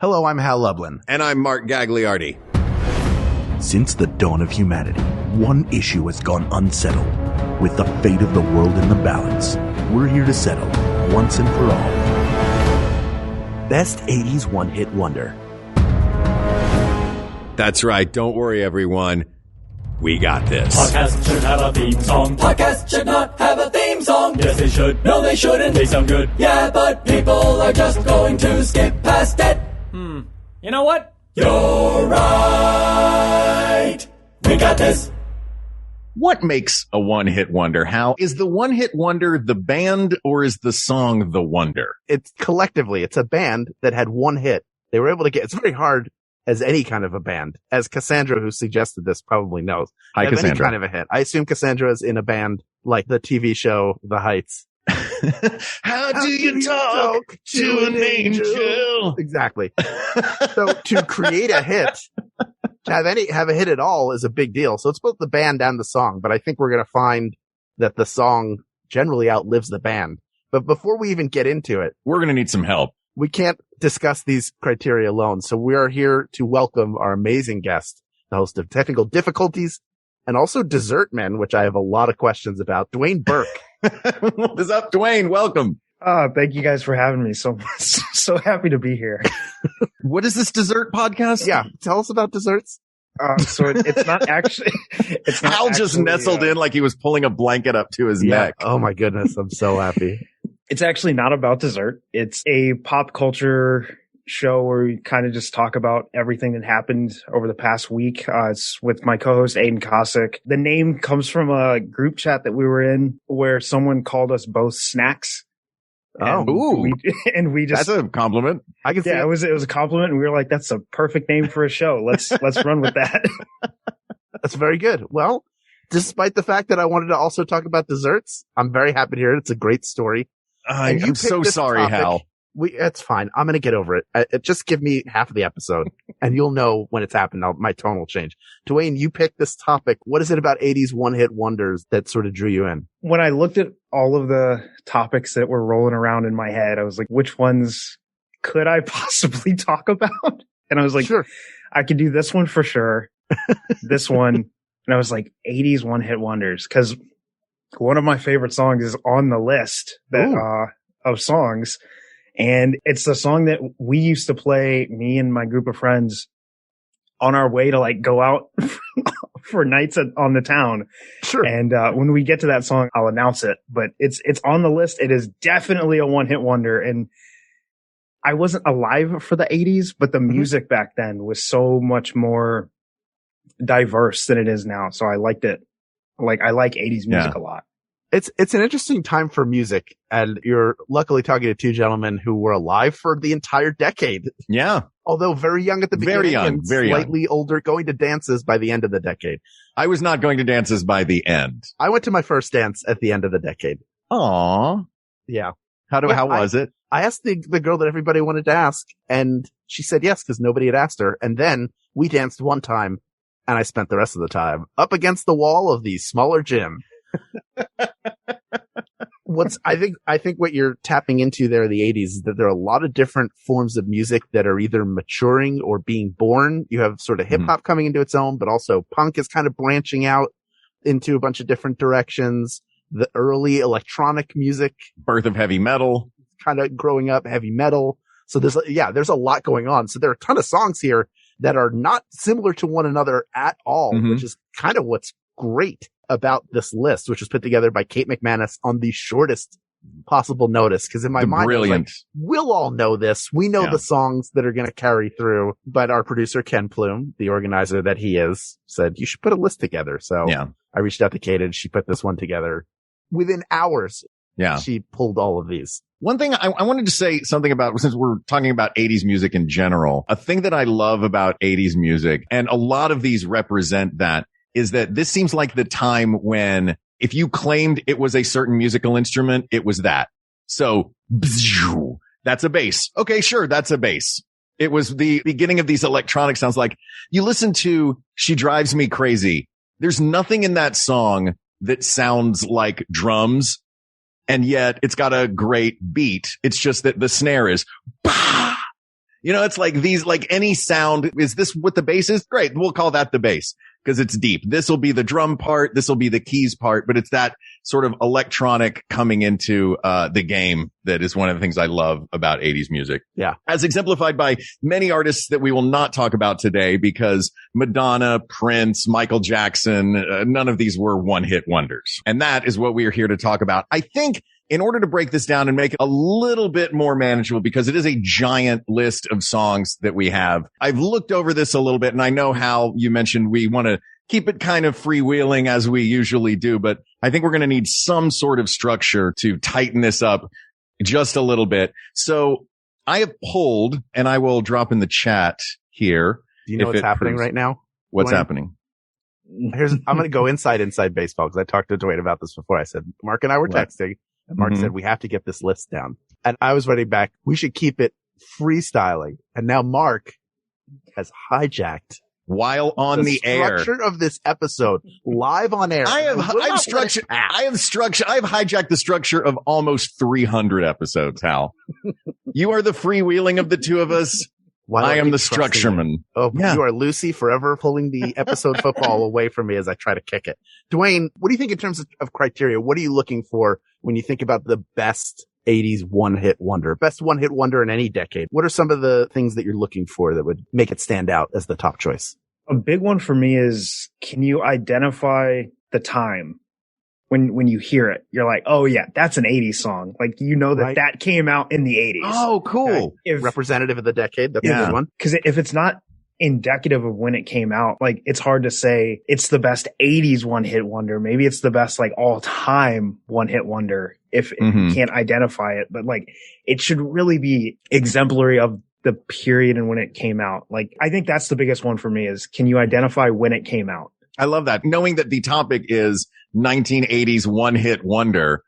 Hello, I'm Hal Lublin. And I'm Mark Gagliardi. Since the dawn of humanity, one issue has gone unsettled. With the fate of the world in the balance, we're here to settle, once and for all. Best 80s one-hit wonder. That's right. Don't worry, everyone. We got this. Podcast should have a theme song. Podcast should not have a theme song. Yes, they should. No, they shouldn't. They sound good. Yeah, but people are just going to skip past it. You know what? You're right. We got this. What makes a one-hit wonder, Hal? Is the one-hit wonder the band or is the song the wonder? It's collectively, it's a band that had one hit. They were able to it's very hard as any kind of a band, as Cassandra, who suggested this, probably knows. Hi, Cassandra. Any kind of a hit. I assume Cassandra's in a band like the TV show The Heights. How do you talk to an angel? Exactly. So to create a hit, to have a hit at all is a big deal. So it's both the band and the song, but I think we're going to find that the song generally outlives the band. But before we even get into it, we're going to need some help. We can't discuss these criteria alone. So we are here to welcome our amazing guest, the host of Technical Difficulties and also Dessert Men, which I have a lot of questions about, Dwain Burke. What is up, Dwain? Welcome. Thank you guys for having me. So happy to be here. What is this dessert podcast? Yeah. Tell us about desserts. So it's not actually, it's not Hal just nestled in like he was pulling a blanket up to his neck. Oh my goodness. I'm so happy. It's actually not about dessert. It's a pop culture show where we kind of just talk about everything that happened over the past week. It's with my co-host Aiden Cossack. The name comes from a group chat that we were in where someone called us both snacks. We just, that's a compliment. I can see it was a compliment, and we were like, that's a perfect name for a show. Let's run with that. That's very good. Well, despite the fact that I wanted to also talk about desserts, I'm very happy to hear it. It's a great story. I'm so sorry, topic. Hal. It's fine. I'm going to get over it. Just give me half of the episode and you'll know when it's happened. My tone will change. Dwayne, you picked this topic. What is it about 80s one-hit wonders that sort of drew you in? When I looked at all of the topics that were rolling around in my head, I was like, which ones could I possibly talk about? And I was like, sure, I could do this one for sure. This one. And I was like, 80s one-hit wonders. Cause one of my favorite songs is on the list of songs. And it's the song that we used to play, me and my group of friends, on our way to like go out for nights on the town. Sure. And when we get to that song, I'll announce it. But it's on the list. It is definitely a one-hit wonder. And I wasn't alive for the 80s, but the music back then was so much more diverse than it is now. So I liked it. Like, I like 80s music a lot. It's an interesting time for music, and you're luckily talking to two gentlemen who were alive for the entire decade. Yeah. Although very young at the beginning. Very young, and very slightly young. older, going to dances by the end of the decade. I was not going to dances by the end. I went to my first dance at the end of the decade. Aw. Yeah. How was it? I asked the girl that everybody wanted to ask, and she said yes, because nobody had asked her. And then we danced one time, and I spent the rest of the time up against the wall of the smaller gym. I think what you're tapping into there in the 80s is that there are a lot of different forms of music that are either maturing or being born. You have sort of hip hop coming into its own, but also punk is kind of branching out into a bunch of different directions. The early electronic music, birth of heavy metal, kind of growing up, heavy metal. So there's a lot going on. So there are a ton of songs here that are not similar to one another at all, which is kind of what's great about this list, which was put together by Kate McManus on the shortest possible notice. Cause in my mind, brilliant. Like, we'll all know this. We know the songs that are going to carry through, but our producer, Ken Plume, the organizer that he is, said you should put a list together. So I reached out to Kate and she put this one together within hours. Yeah. She pulled all of these. One thing I wanted to say something about, since we're talking about 80s music in general, a thing that I love about 80s music, and a lot of these represent that, is that this seems like the time when if you claimed it was a certain musical instrument, it was that. So that's a bass. Okay, sure. That's a bass. It was the beginning of these electronic sounds. Like you listen to She Drives Me Crazy. There's nothing in that song that sounds like drums. And yet it's got a great beat. It's just that the snare is bah! You know, it's like these, like any sound. Is this what the bass is? Great. We'll call that the bass because it's deep. This will be the drum part. This will be the keys part, but it's that sort of electronic coming into the game that is one of the things I love about 80s music. Yeah. As exemplified by many artists that we will not talk about today because Madonna, Prince, Michael Jackson, none of these were one-hit wonders. And that is what we are here to talk about. I think in order to break this down and make it a little bit more manageable, because it is a giant list of songs that we have, I've looked over this a little bit, and I know how you mentioned we want to keep it kind of freewheeling as we usually do, but I think we're going to need some sort of structure to tighten this up just a little bit. So I have pulled, and I will drop in the chat here. Do you know what's happening right now? What's Dwayne? happening? I'm going to go inside baseball because I talked to Dwayne about this before. I said, Mark and I were texting. And Mark said, we have to get this list down. And I was writing back, we should keep it freestyling. And now Mark has hijacked while on the air structure of this episode live on air. I've hijacked the structure of almost 300 episodes, Hal. You are the freewheeling of the two of us. I am the structureman. Oh, yeah. You are Lucy forever pulling the episode football away from me as I try to kick it. Dwayne, what do you think in terms of criteria? What are you looking for when you think about the best 80s one-hit wonder, best one-hit wonder in any decade? What are some of the things that you're looking for that would make it stand out as the top choice? A big one for me is, can you identify the time? When you hear it, you're like, oh yeah, that's an 80s song. Like, you know that came out in the 80s. Oh, cool. Okay. Representative of the decade. That's a good one. Cause if it's not indicative of when it came out, like, it's hard to say it's the best 80s one-hit wonder. Maybe it's the best, like, all-time one-hit wonder if you can't identify it. But, like, it should really be exemplary of the period and when it came out. Like, I think that's the biggest one for me is, can you identify when it came out? I love that. Knowing that the topic is 1980s one-hit wonder,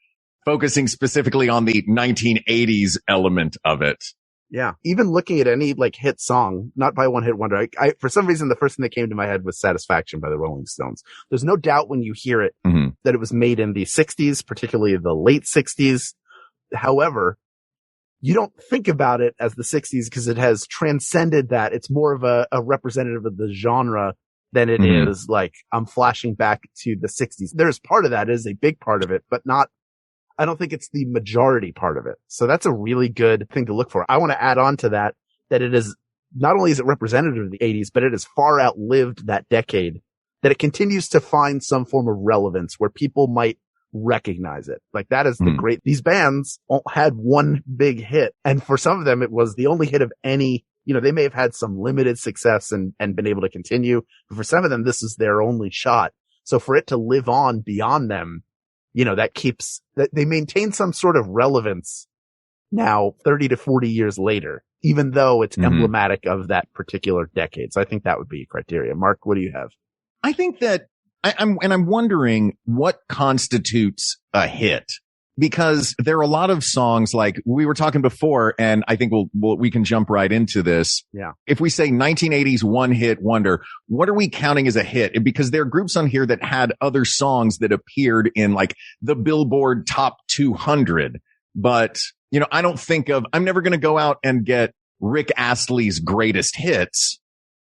focusing specifically on the 1980s element of it. Yeah. Even looking at any like hit song, not by one hit wonder, I for some reason, the first thing that came to my head was Satisfaction by the Rolling Stones. There's no doubt when you hear it that it was made in the 60s, particularly the late 60s. However, you don't think about it as the 60s because it has transcended that. It's more of a representative of the genre than it is like, I'm flashing back to the 60s. There's part of that, is a big part of it, but I don't think it's the majority part of it. So that's a really good thing to look for. I want to add on to that it is, not only is it representative of the 80s, but it has far outlived that decade, that it continues to find some form of relevance where people might recognize it. Like, that is the great, these bands all had one big hit. And for some of them, it was the only hit of any, you know, they may have had some limited success and been able to continue. But for some of them, this is their only shot. So for it to live on beyond them, you know, that they maintain some sort of relevance now 30 to 40 years later, even though it's emblematic of that particular decade. So I think that would be a criteria. Mark, what do you have? I think that I'm wondering what constitutes a hit, because there are a lot of songs, like we were talking before, and I think we can jump right into this. Yeah. If we say 1980s one hit wonder, what are we counting as a hit? Because there are groups on here that had other songs that appeared in like the Billboard Top 200. But, you know, I'm never going to go out and get Rick Astley's greatest hits,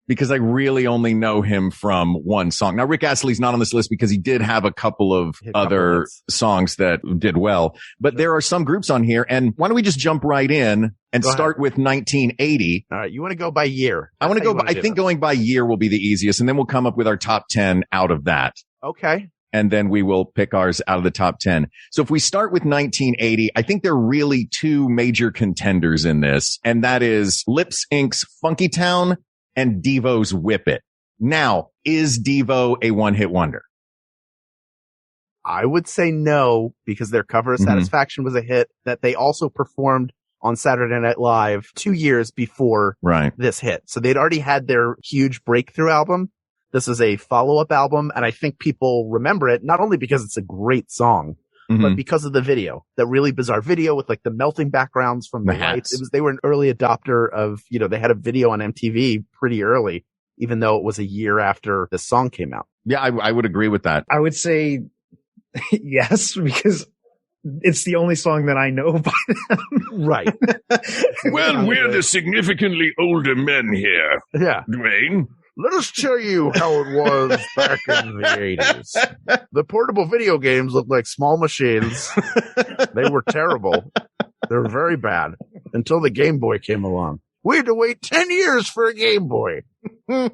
because I really only know him from one song. Now, Rick Astley's not on this list because he did have a couple of other songs that did well, but there are some groups on here. And why don't we just jump right in and start with 1980? All right. You want to go by year? I think going by year will be the easiest. And then we'll come up with our top 10 out of that. Okay. And then we will pick ours out of the top 10. So if we start with 1980, I think there are really two major contenders in this. And that is Lips Inc.'s Funky Town and Devo's Whip It. Now, is Devo a one-hit wonder? I would say no, because their cover of Satisfaction was a hit that they also performed on Saturday Night Live 2 years before this hit. So they'd already had their huge breakthrough album. This is a follow-up album, and I think people remember it not only because it's a great song, but because of the video, that really bizarre video with like the melting backgrounds from the lights. They were an early adopter of, you know, they had a video on MTV pretty early, even though it was a year after the song came out. Yeah, I would agree with that. I would say yes, because it's the only song that I know by them. Right. Well, we're the significantly older men here, Yeah. Dwain. Let us tell you how it was back in the 80s. The portable video games looked like small machines. They were terrible. They were very bad until the Game Boy came along. We had to wait 10 years for a Game Boy.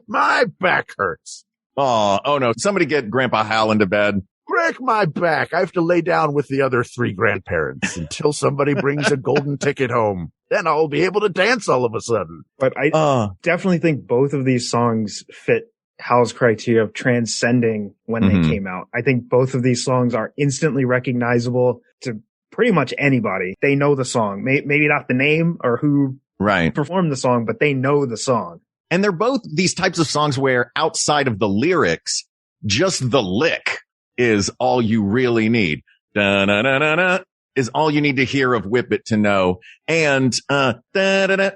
My back hurts. Oh no. Somebody get Grandpa Hal into bed. Break my back. I have to lay down with the other 3 grandparents until somebody brings a golden ticket home. Then I'll be able to dance all of a sudden. But I definitely think both of these songs fit Hal's criteria of transcending when they came out. I think both of these songs are instantly recognizable to pretty much anybody. They know the song. Maybe not the name or who performed the song, but they know the song. And they're both these types of songs where outside of the lyrics, just the lick is all you really need. Da-na-na-na-na is all you need to hear of Whip It to know. And da-da-da,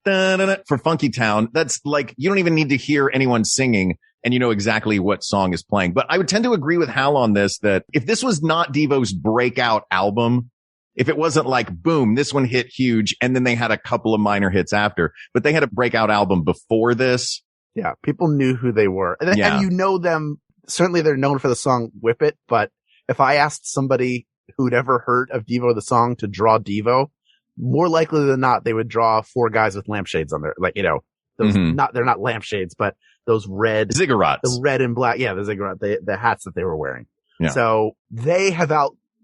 da-da-da, for Funky Town, that's like, you don't even need to hear anyone singing and you know exactly what song is playing. But I would tend to agree with Hal on this, that if this was not Devo's breakout album, if it wasn't like, boom, this one hit huge, and then they had a couple of minor hits after, but they had a breakout album before this. Yeah, people knew who they were. And you know them. Certainly they're known for the song Whip It, but if I asked somebody who'd ever heard of Devo the song to draw Devo, more likely than not, they would draw 4 guys with lampshades on their, like, you know, those they're not lampshades, but those red ziggurats, the red and black. Yeah, the ziggurat, the hats that they were wearing. Yeah. So they have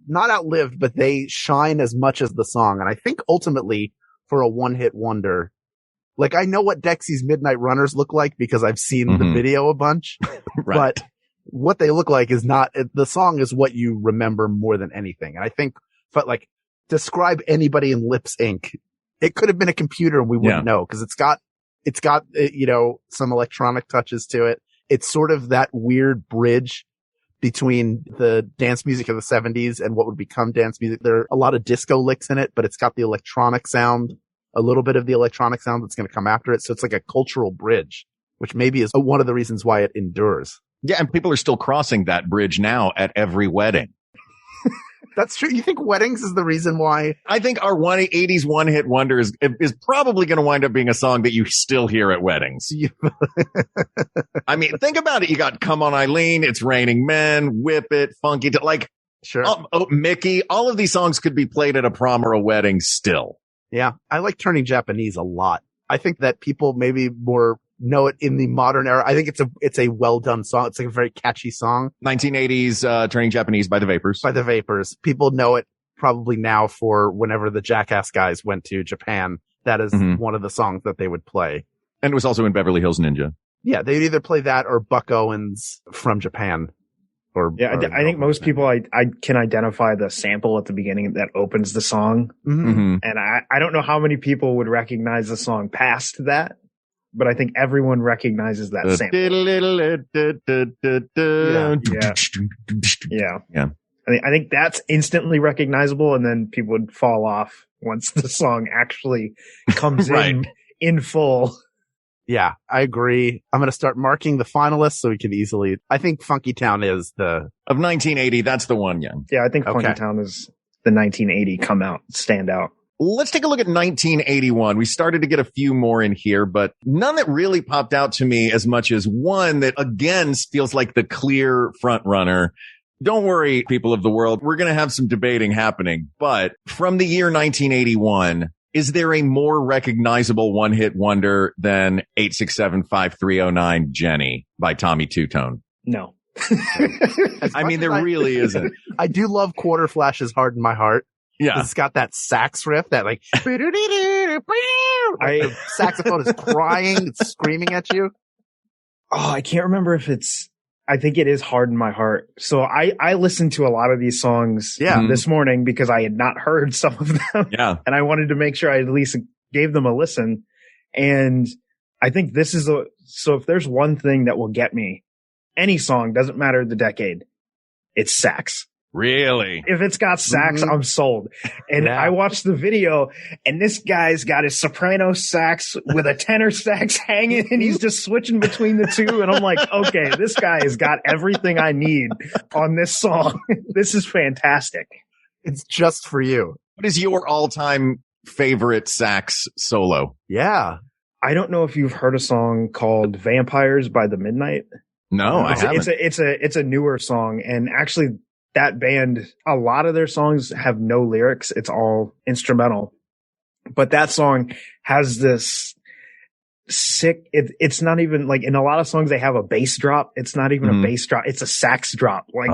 not outlived, but they shine as much as the song. And I think ultimately for a one-hit wonder, like, I know what Dexy's Midnight Runners look like because I've seen the video a bunch, but what they look like is not, the song is what you remember more than anything. And I think, but like, describe anybody in Lips Inc. It could have been a computer and we wouldn't know, because it's got, you know, some electronic touches to it. It's sort of that weird bridge between the dance music of the 70s and what would become dance music. There are a lot of disco licks in it, but it's got the electronic sound, a little bit of the electronic sound that's going to come after it. So it's like a cultural bridge, which maybe is one of the reasons why it endures. Yeah, and people are still crossing that bridge now at every wedding. That's true. You think weddings is the reason why? I think our 80s one-hit wonder is probably going to wind up being a song that you still hear at weddings. I mean, think about it. You got Come On Eileen, It's Raining Men, Whip It, Funky, like, sure. Mickey. All of these songs could be played at a prom or a wedding still. Yeah, I like Turning Japanese a lot. I think that people maybe more know it in the modern era. I think it's a well done song. It's like a very catchy song. 1980s Turning Japanese by the Vapors. By the Vapors. People know it probably now for whenever the Jackass guys went to Japan. That is one of the songs that they would play. And it was also in Beverly Hills Ninja. Yeah, they'd either play that or Buck Owens from Japan. I think most people I can identify the sample at the beginning that opens the song. And I don't know how many people would recognize the song past that, but I think everyone recognizes that sample. Yeah. I think that's instantly recognizable, and then people would fall off once the song actually comes in full. Yeah, I agree. I'm going to start marking the finalists so we can easily, I think Funky Town is of 1980. That's the one. Yeah, I think Funky Town is the 1980 stand out. Let's take a look at 1981. We started to get a few more in here, but none that really popped out to me as much as one that again feels like the clear front runner. Don't worry, people of the world. We're going to have some debating happening, but from the year 1981, is there a more recognizable one-hit wonder than 8675309 Jenny by Tommy Two-Tone? No. I mean, there really isn't. I do love Quarter Flashes Hard in My Heart. Yeah. It's got that sax riff that like the saxophone is crying, it's screaming at you. Oh, I can't remember if I think it is Hard in My Heart. So I listened to a lot of these songs this morning because I had not heard some of them. Yeah. And I wanted to make sure I at least gave them a listen. And I think this is so if there's one thing that will get me, any song, doesn't matter the decade, it's sax. Really? If it's got sax, I'm sold. And I watched the video, and this guy's got his soprano sax with a tenor sax hanging, and he's just switching between the two. And I'm like, okay, this guy has got everything I need on this song. This is fantastic. It's just for you. What is your all-time favorite sax solo? Yeah. I don't know if you've heard a song called Vampires by the Midnight. No, I haven't. It's a newer song, and actually that band, a lot of their songs have no lyrics. It's all instrumental. But that song has this sick, it's not even like, in a lot of songs they have a bass drop. It's not even a bass drop. It's a sax drop. Like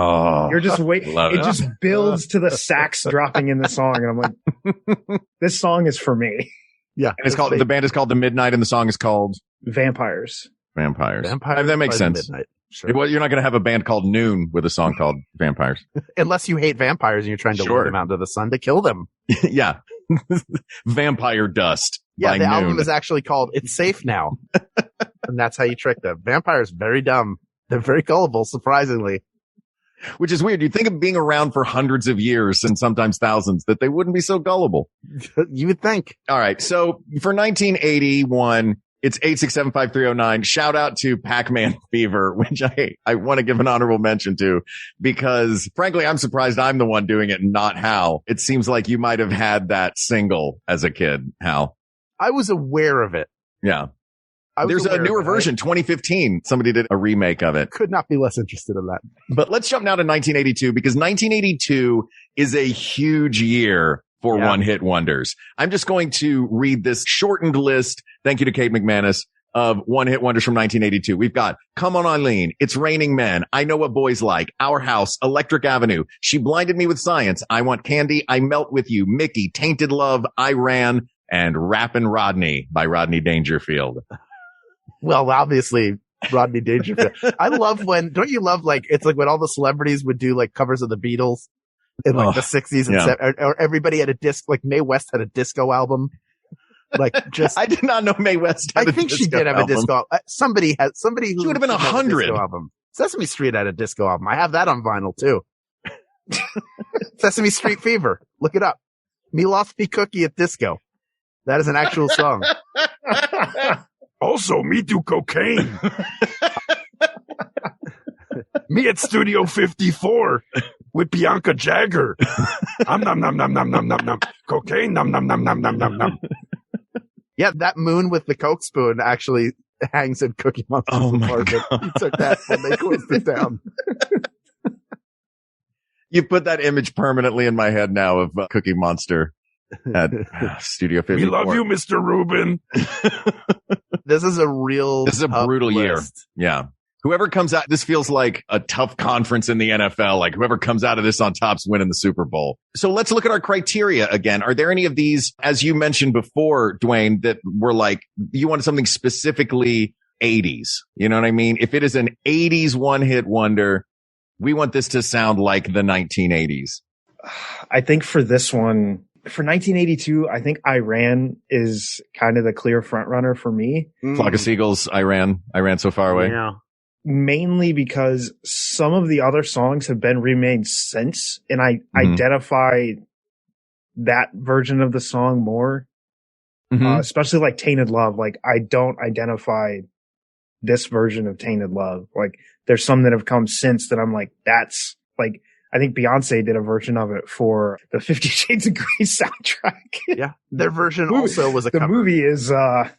you're just waiting. It just builds to the sax dropping in the song. And I'm like, this song is for me. Yeah. And the band is called The Midnight and the song is called Vampires. That makes sense. Sure. Well, you're not going to have a band called Noon with a song called Vampires. Unless you hate vampires and you're trying to lure them out into the sun to kill them. Yeah. Vampire Dust. Yeah, by the Noon. album is actually called It's Safe Now. And that's how you trick them. Vampires, very dumb. They're very gullible, surprisingly. Which is weird. You'd think of being around for hundreds of years and sometimes thousands that they wouldn't be so gullible. You would think. All right. So for 1981, it's 8675309. Shout out to Pac-Man Fever, which I want to give an honorable mention to because frankly, I'm surprised I'm the one doing it and not Hal. It seems like you might have had that single as a kid, Hal. I was aware of it. Yeah. There's a newer version, 2015. Somebody did a remake of it. Could not be less interested in that. But let's jump now to 1982 because 1982 is a huge year for one-hit wonders. I'm just going to read this shortened list. Thank you to Kate McManus of one-hit wonders from 1982. We've got Come On Eileen, It's Raining Men, I Know What Boys Like, Our House, Electric Avenue, She Blinded Me with Science, I Want Candy, I Melt With You, Mickey, Tainted Love, I Ran, and Rappin' Rodney by Rodney Dangerfield. Well, obviously, Rodney Dangerfield. I love don't you love it's like when all the celebrities would do like covers of the Beatles in like the 60s and 70s, or everybody had a disc, like Mae West had a disco album. I did not know Mae West had a disco album. I think she did have a disco. Somebody who she would have been 100. Album. Sesame Street had a disco album. I have that on vinyl too. Sesame Street Fever. Look it up. Me lost me cookie at disco. That is an actual song. Also, me do cocaine. Me at Studio 54 with Bianca Jagger. Nom nom nom nom nom nom nom nom. Cocaine. Nom nom nom nom nom nom nom. Yeah, that moon with the Coke spoon actually hangs in Cookie Monster's apartment. He took that when they closed it down. You put that image permanently in my head now of Cookie Monster at Studio 54. We love you, Mr. Rubin. This is a brutal year. Yeah. Whoever comes out, this feels like a tough conference in the NFL. Like whoever comes out of this on top's winning the Super Bowl. So let's look at our criteria again. Are there any of these, as you mentioned before, Dwayne, that were like, you wanted something specifically 80s? You know what I mean? If it is an 80s one-hit wonder, we want this to sound like the 1980s. I think for this one, for 1982, I think I Ran is kind of the clear front runner for me. Flock of Seagulls, I Ran So Far Away. Yeah. Mainly because some of the other songs have been remade since, and I identify that version of the song more, especially like Tainted Love. Like I don't identify this version of Tainted Love. Like there's some that have come since that I'm like, that's like, I think Beyonce did a version of it for the 50 Shades of Grey soundtrack. Yeah. Their version also was a cover. The movie is, the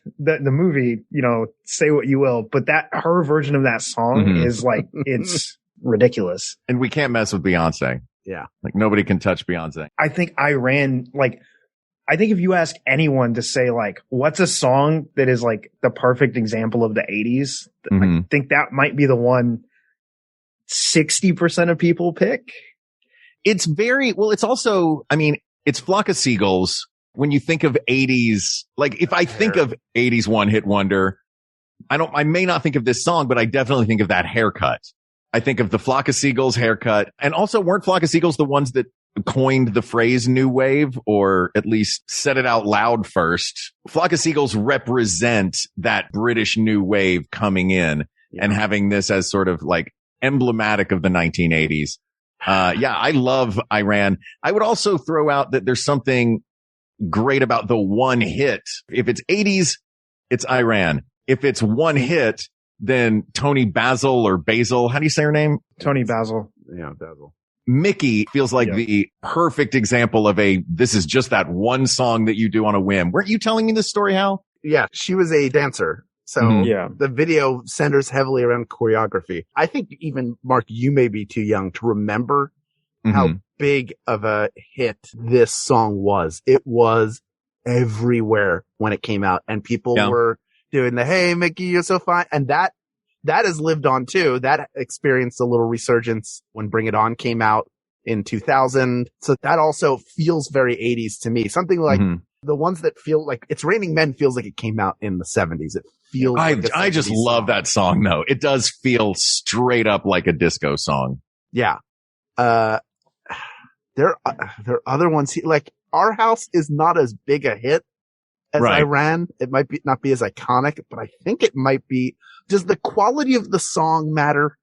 movie, you know, say what you will, but her version of that song is like, it's ridiculous. And we can't mess with Beyonce. Yeah. Like nobody can touch Beyonce. I think I think if you ask anyone to say like, what's a song that is like the perfect example of the 80s, I think that might be the one 60% of people pick. It's it's also, I mean, it's Flock of Seagulls. When you think of 80s, like if I think of 80s one-hit wonder, I may not think of this song, but I definitely think of that haircut. I think of the Flock of Seagulls haircut. And also, weren't Flock of Seagulls the ones that coined the phrase new wave, or at least said it out loud first? Flock of Seagulls represent that British new wave coming in and having this as sort of like emblematic of the 1980s. I love I Ran. I would also throw out that there's something great about the one hit. If it's 80s, it's I Ran. If it's one hit, then Tony Basil or Basil, how do you say her name? Tony Basil. Yeah, Basil. Mickey feels like the perfect example of this is just that one song that you do on a whim. Weren't you telling me this story, Hal? Yeah, she was a dancer. So the video centers heavily around choreography. I think even, Mark, you may be too young to remember how big of a hit this song was. It was everywhere when it came out, and people were doing the, hey, Mickey, you're so fine. And that has lived on too. That experienced a little resurgence when Bring It On came out in 2000. So that also feels very 80s to me. Something like the ones that feel like It's Raining Men feels like it came out in the 70s. It feels like I just love that song though. It does feel straight up like a disco song. Yeah. There are other ones like Our House is not as big a hit as Iran. It might not be as iconic, but I think it might be. Does the quality of the song matter?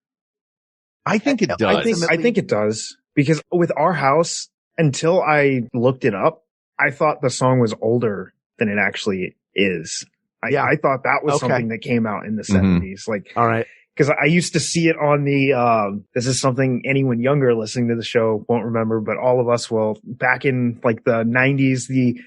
I think it does. I think it does, because with Our House, until I looked it up, I thought the song was older than it actually is. I thought that was something that came out in the 70s. Like, all right. Because I used to see it on the, this is something anyone younger listening to the show won't remember, but all of us will. Back in like the 90s, the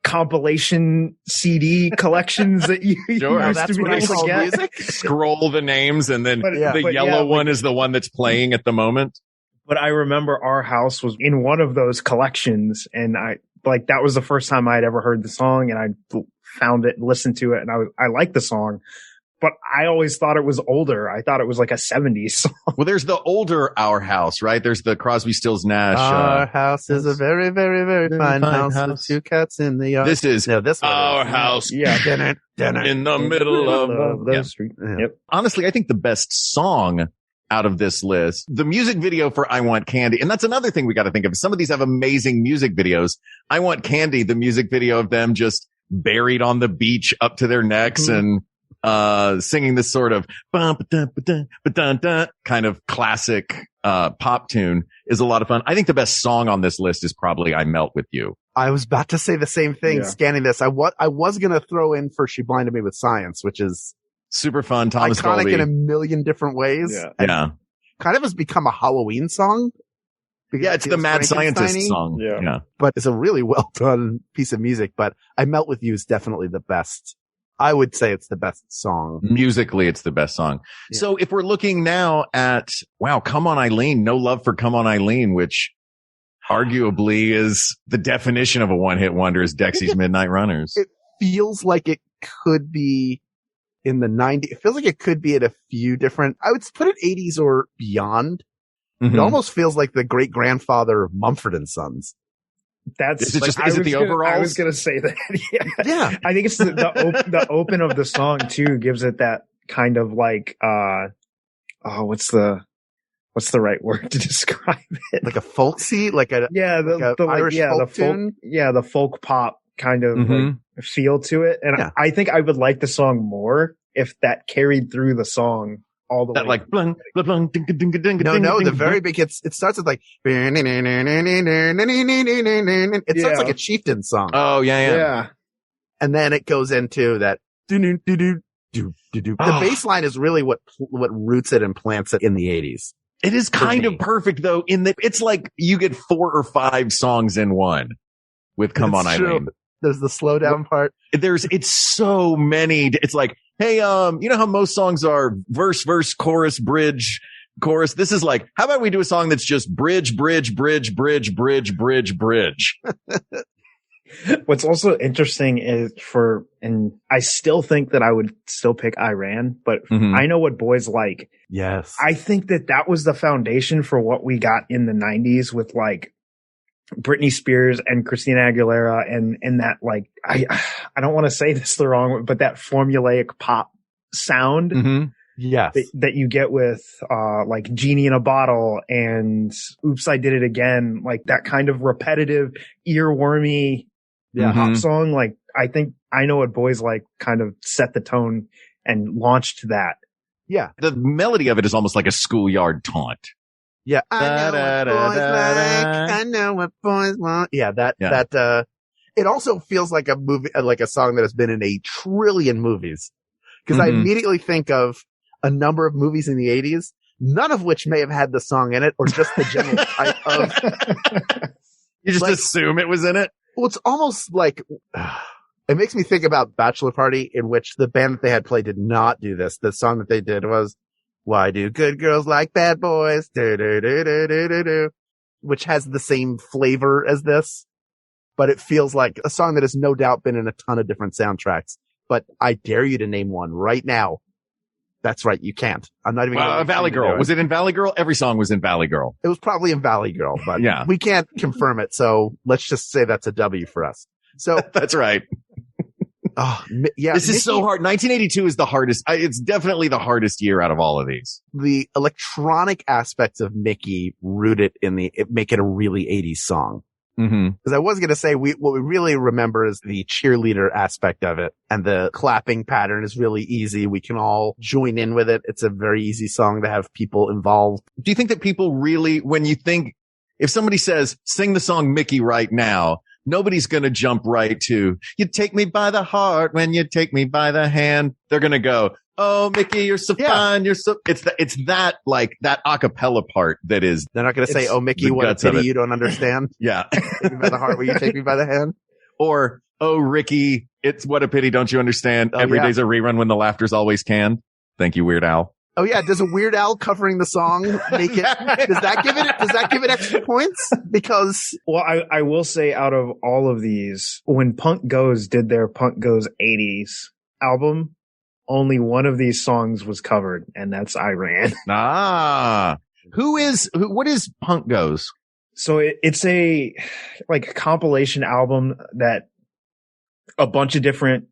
compilation CD collections that you used to be able to get. Scroll the names, and then the yellow one is the one that's playing at the moment. But I remember Our House was in one of those collections, and that was the first time I'd ever heard the song, and I found it and listened to it, and I liked the song. But I always thought it was older. I thought it was like a 70s song. Well, there's the older Our House, right? There's the Crosby, Stills, Nash. Our house is a very, very, very fine house with two cats in the yard. This is this Our House. Yeah. In the middle of the street. Yep. Honestly, I think the best song out of this list, the music video for I Want Candy. And that's another thing we got to think of. Some of these have amazing music videos. I Want Candy, the music video of them just buried on the beach up to their necks and singing this sort of kind of classic pop tune is a lot of fun. I think the best song on this list is probably I Melt With You. I was about to say the same thing scanning this. I was going to throw in for She Blinded Me With Science, which is super fun. Thomas iconic Dolby. In a million different ways. Yeah. Kind of has become a Halloween song. Yeah, it's the Mad Scientist song. Yeah. But it's a really well done piece of music. But I Melt With You is definitely the best. I would say it's the best song. Musically, it's the best song. Yeah. So if we're looking now at, Come On Eileen, No Love for Come On Eileen, which arguably is the definition of a one-hit wonder, is Dexy's Midnight Runners. It feels like it could be in the 90s. It feels like it could be at a few different, I would put it 80s or beyond. It almost feels like the great grandfather of Mumford and Sons. Is it the overalls? I was going to say that. Yeah. I think it's the open of the song too gives it that kind of like, what's the right word to describe it? Like a folksy, the Irish folk tune. The folk pop kind of like feel to it. And I think I would like the song more if that carried through the song. All the way. Like blung, blah, blung, ding, ding, ding, ding, no, the very big it starts with like it starts like a chieftain song. Oh yeah. And then it goes into that the bass line is really what roots it and plants it in the 80s. It is kind of perfect though, in that it's like you get 4 or 5 songs in one with Come On Eileen. There's the slow down part. It's so many. It's like, hey, you know how most songs are verse, chorus, bridge, chorus. This is like, how about we do a song that's just bridge, bridge, bridge, bridge, bridge, bridge, bridge. What's also interesting is and I still think that I would still pick Iran, but I Know What Boys Like. Yes. I think that was the foundation for what we got in the 90s with like Britney Spears and Christina Aguilera and that like, I don't want to say this the wrong way, but that formulaic pop sound. Yes. That you get with, like Genie in a Bottle and Oops, I Did It Again, like that kind of repetitive earwormy pop song. Like I think I Know What Boys Like kind of set the tone and launched that. Yeah. The melody of it is almost like a schoolyard taunt. Yeah. I know what boys like. I know what boys want. Yeah. That, it also feels like a movie, like a song that has been in a trillion movies. Cause I immediately think of a number of movies in the 80s none of which may have had the song in it or just the general type of. You just assume it was in it? Well, it's almost like, it makes me think about Bachelor Party, in which the band that they had play did not do this. The song that they did was, "Why do good girls like bad boys?" Do, do, do, do, do, do, do, which has the same flavor as this, but it feels like a song that has no doubt been in a ton of different soundtracks. But I dare you to name one right now. That's right. You can't. I'm not even going to. Valley Girl. Was it in Valley Girl? Every song was in Valley Girl. It was probably in Valley Girl, but yeah, we can't confirm it. So let's just say that's a W for us. So that's right. Oh, yeah. This is so hard. 1982 is the hardest. It's definitely the hardest year out of all of these. The electronic aspects of Mickey rooted in make it a really 80s song. Because I was going to say, what we really remember is the cheerleader aspect of it, and the clapping pattern is really easy. We can all join in with it. It's a very easy song to have people involved. Do you think that people really, when you think, if somebody says, sing the song Mickey right now, nobody's going to jump right to, you take me by the heart when you take me by the hand. They're going to go, oh, Mickey, you're so fine. You're so, it's that like that acapella part that is. They're not going to say, oh, Mickey, what a pity you don't understand. Yeah. Take me by the heart when you take me by the hand. Or, oh, Ricky, it's what a pity. Don't you understand? Every day's a rerun when the laughter's always canned. Thank you, Weird Al. Oh yeah, does a Weird Al covering the song make it? Does that give it extra points? Because I will say, out of all of these, when Punk Goes did their Punk Goes 80s album, only one of these songs was covered, and that's I Ran. What is Punk Goes? So it's a like compilation album that a bunch of different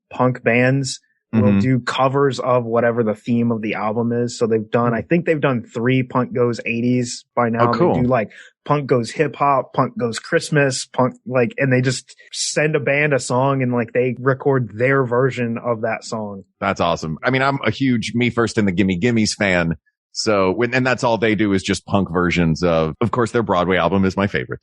punk bands will do covers of whatever the theme of the album is. So I think they've done 3 Punk Goes 80s by now. Oh, cool. They do like Punk Goes Hip Hop, Punk Goes Christmas, and they just send a band a song and like they record their version of that song. That's awesome. I mean, I'm a huge Me First and the Gimme Gimmes fan. So and that's all they do is just punk versions of course, their Broadway album is my favorite.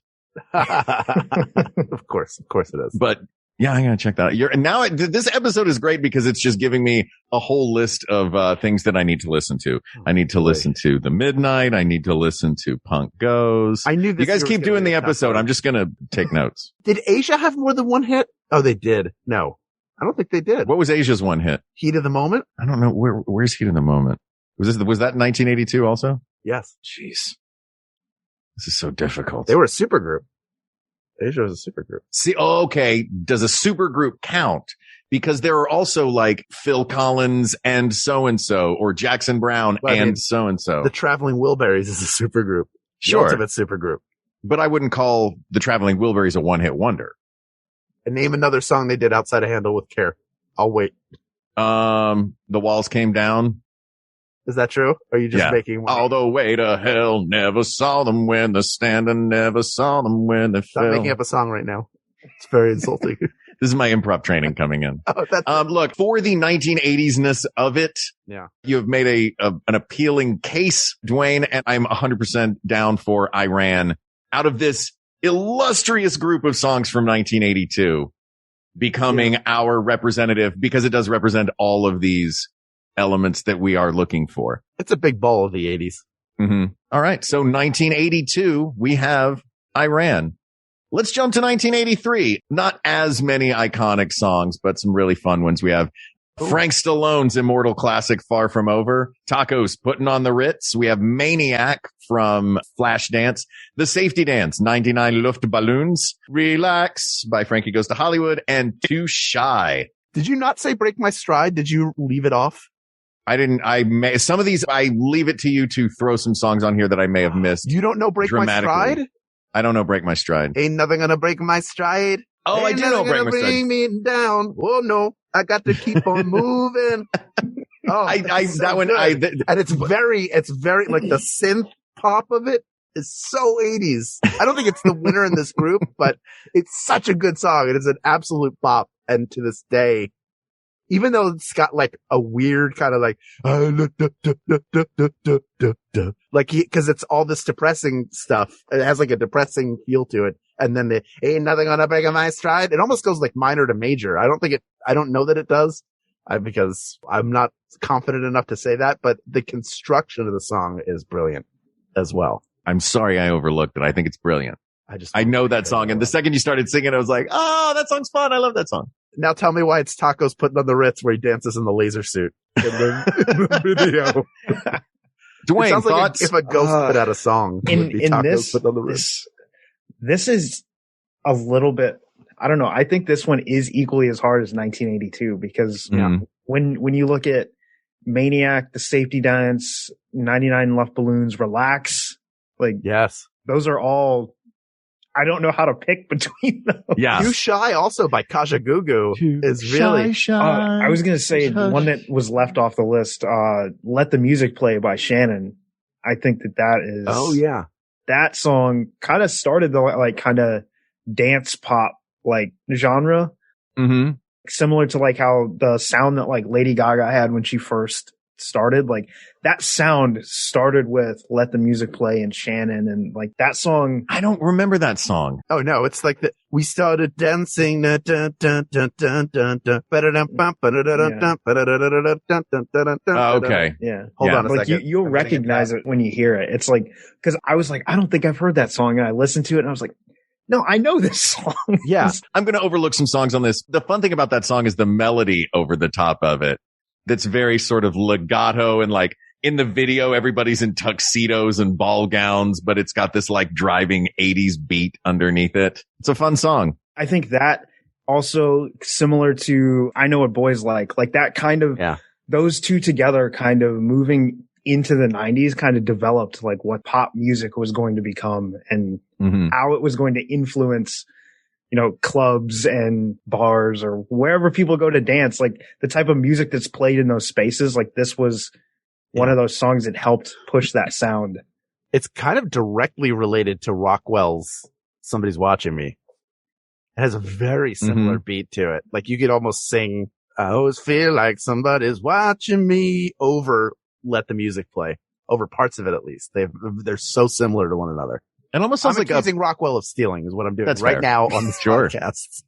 Of course it is. But yeah, I'm going to check that out. This episode is great because it's just giving me a whole list of things that I need to listen to. I need to listen to The Midnight. I need to listen to Punk Goes. I knew this. You guys keep doing the episode. I'm just going to take notes. Did Asia have more than one hit? Oh, they did. No, I don't think they did. What was Asia's one hit? Heat of the Moment? I don't know. Where's Heat of the Moment? Was that 1982 also? Yes. Jeez. This is so difficult. They were a supergroup. Asia was a supergroup. See, okay. Does a supergroup count? Because there are also like Phil Collins and so-and-so, or Jackson Brown and so-and-so. The Traveling Wilburys is a supergroup. Sure. The ultimate supergroup. But I wouldn't call the Traveling Wilburys a one-hit wonder. And name another song they did outside of Handle with Care. I'll wait. The Walls Came Down. Is that true? Or are you just making one? All the way to hell, never saw them when they're standing, never saw them when they fell. Stop making up a song right now. It's very insulting. This is my improv training coming in. Oh, look, for the 1980s-ness of it, you have made an appealing case, Dwayne, and I'm 100% down for I Ran. Out of this illustrious group of songs from 1982, becoming our representative, because it does represent all of these elements that we are looking for. It's a big ball of the 80s. All right. So 1982, we have I Ran. Let's jump to 1983. Not as many iconic songs, but some really fun ones. We have Frank Stallone's immortal classic, Far From Over. Tacos, Putting on the Ritz. We have Maniac from Flashdance. The Safety Dance, 99 Luftballons. Relax by Frankie Goes to Hollywood. And Too Shy. Did you not say Break My Stride? Did you leave it off? I didn't. Some of these, I leave it to you to throw some songs on here that I may have missed. You don't know Break My Stride? I don't know Break My Stride. Ain't nothing gonna break my stride. Oh, I do know Break My Stride. Bring me down. Oh no, I got to keep on moving. Oh, and it's very like the synth pop of it is so 80s. I don't think it's the winner in this group, but it's such a good song. It is an absolute pop. And to this day, even though it's got like a weird kind of like, cause it's all this depressing stuff. It has like a depressing feel to it. And then the ain't nothing gonna break my stride. It almost goes like minor to major. I don't know that it does, Because I'm not confident enough to say that, but the construction of the song is brilliant as well. I'm sorry I overlooked it. I think it's brilliant. I know that song. And the second you started singing, I was like, oh, that song's fun. I love that song. Now tell me why it's Tacos Putting on the Ritz where he dances in the laser suit in the video. Dwayne, it sounds thoughts? Like if a ghost put out a song, it would be Tacos Putting on the Ritz. This is a little bit, I don't know. I think this one is equally as hard as 1982 because when you look at Maniac, The Safety Dance, 99 Left Balloons, Relax, like, yes, those are all, I don't know how to pick between them. Yeah. Too Shy also by Kajagoogoo is really, I was going to say one that was left off the list, Let the Music Play by Shannon. I think that is, oh yeah, that song kind of started the like kind of dance pop like genre. Mm-hmm. Similar to like how the sound that like Lady Gaga had when she first started, like that sound started with Let the Music Play and Shannon, and like that song. I don't remember that song. Oh no, it's like we started dancing. Okay. Yeah. Hold on a like second. You'll recognize it when you hear it. It's like, cause I was like, I don't think I've heard that song. And I listened to it and I was like, no, I know this song. Yeah. I'm going to overlook some songs on this. The fun thing about that song is the melody over the top of it. That's very sort of legato, and like in the video, everybody's in tuxedos and ball gowns, but it's got this like driving 80s beat underneath it. It's a fun song. I think that also similar to I Know What Boys Like that kind of, those two together kind of moving into the 90s kind of developed like what pop music was going to become and how it was going to influence, you know, clubs and bars or wherever people go to dance, like the type of music that's played in those spaces. Like this was one of those songs that helped push that sound. It's kind of directly related to Rockwell's Somebody's Watching Me. It has a very similar beat to it. Like you could almost sing, I always feel like somebody's watching me over Let the Music Play, over parts of it at least. They're so similar to one another. It almost sounds I'm like accusing Rockwell of stealing is what I'm doing That's right fair. now on this podcast.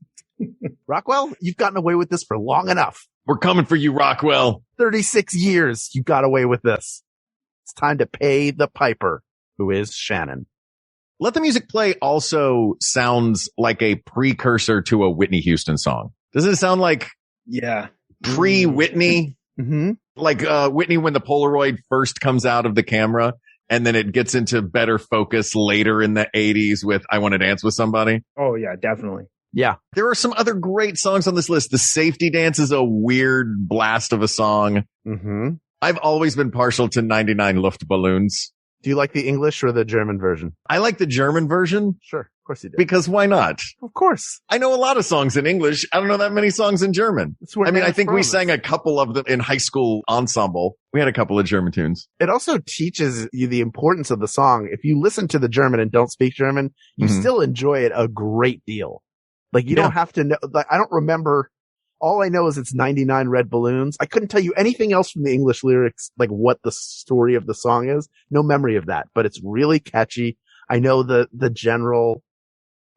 Rockwell, you've gotten away with this for long enough. We're coming for you, Rockwell. 36 years you got away with this. It's time to pay the piper, who is Shannon. Let the Music Play also sounds like a precursor to a Whitney Houston song. Doesn't it sound like pre-Whitney? Mm-hmm. Like Whitney when the Polaroid first comes out of the camera and then it gets into better focus later in the 80s with I Want to Dance with Somebody. Oh yeah, definitely. Yeah. There are some other great songs on this list. The Safety Dance is a weird blast of a song. Mm-hmm. I've always been partial to 99 Luftballons. Do you like the English or the German version? I like the German version. Sure. Of course you do. Because why not? Of course. I know a lot of songs in English. I don't know that many songs in German. I mean, I think we sang a couple of them in high school ensemble. We had a couple of German tunes. It also teaches you the importance of the song. If you listen to the German and don't speak German, you still enjoy it a great deal. Like you don't have to know, like, I don't remember. All I know is it's 99 red balloons. I couldn't tell you anything else from the English lyrics, like what the story of the song is. No memory of that, but it's really catchy. I know the general,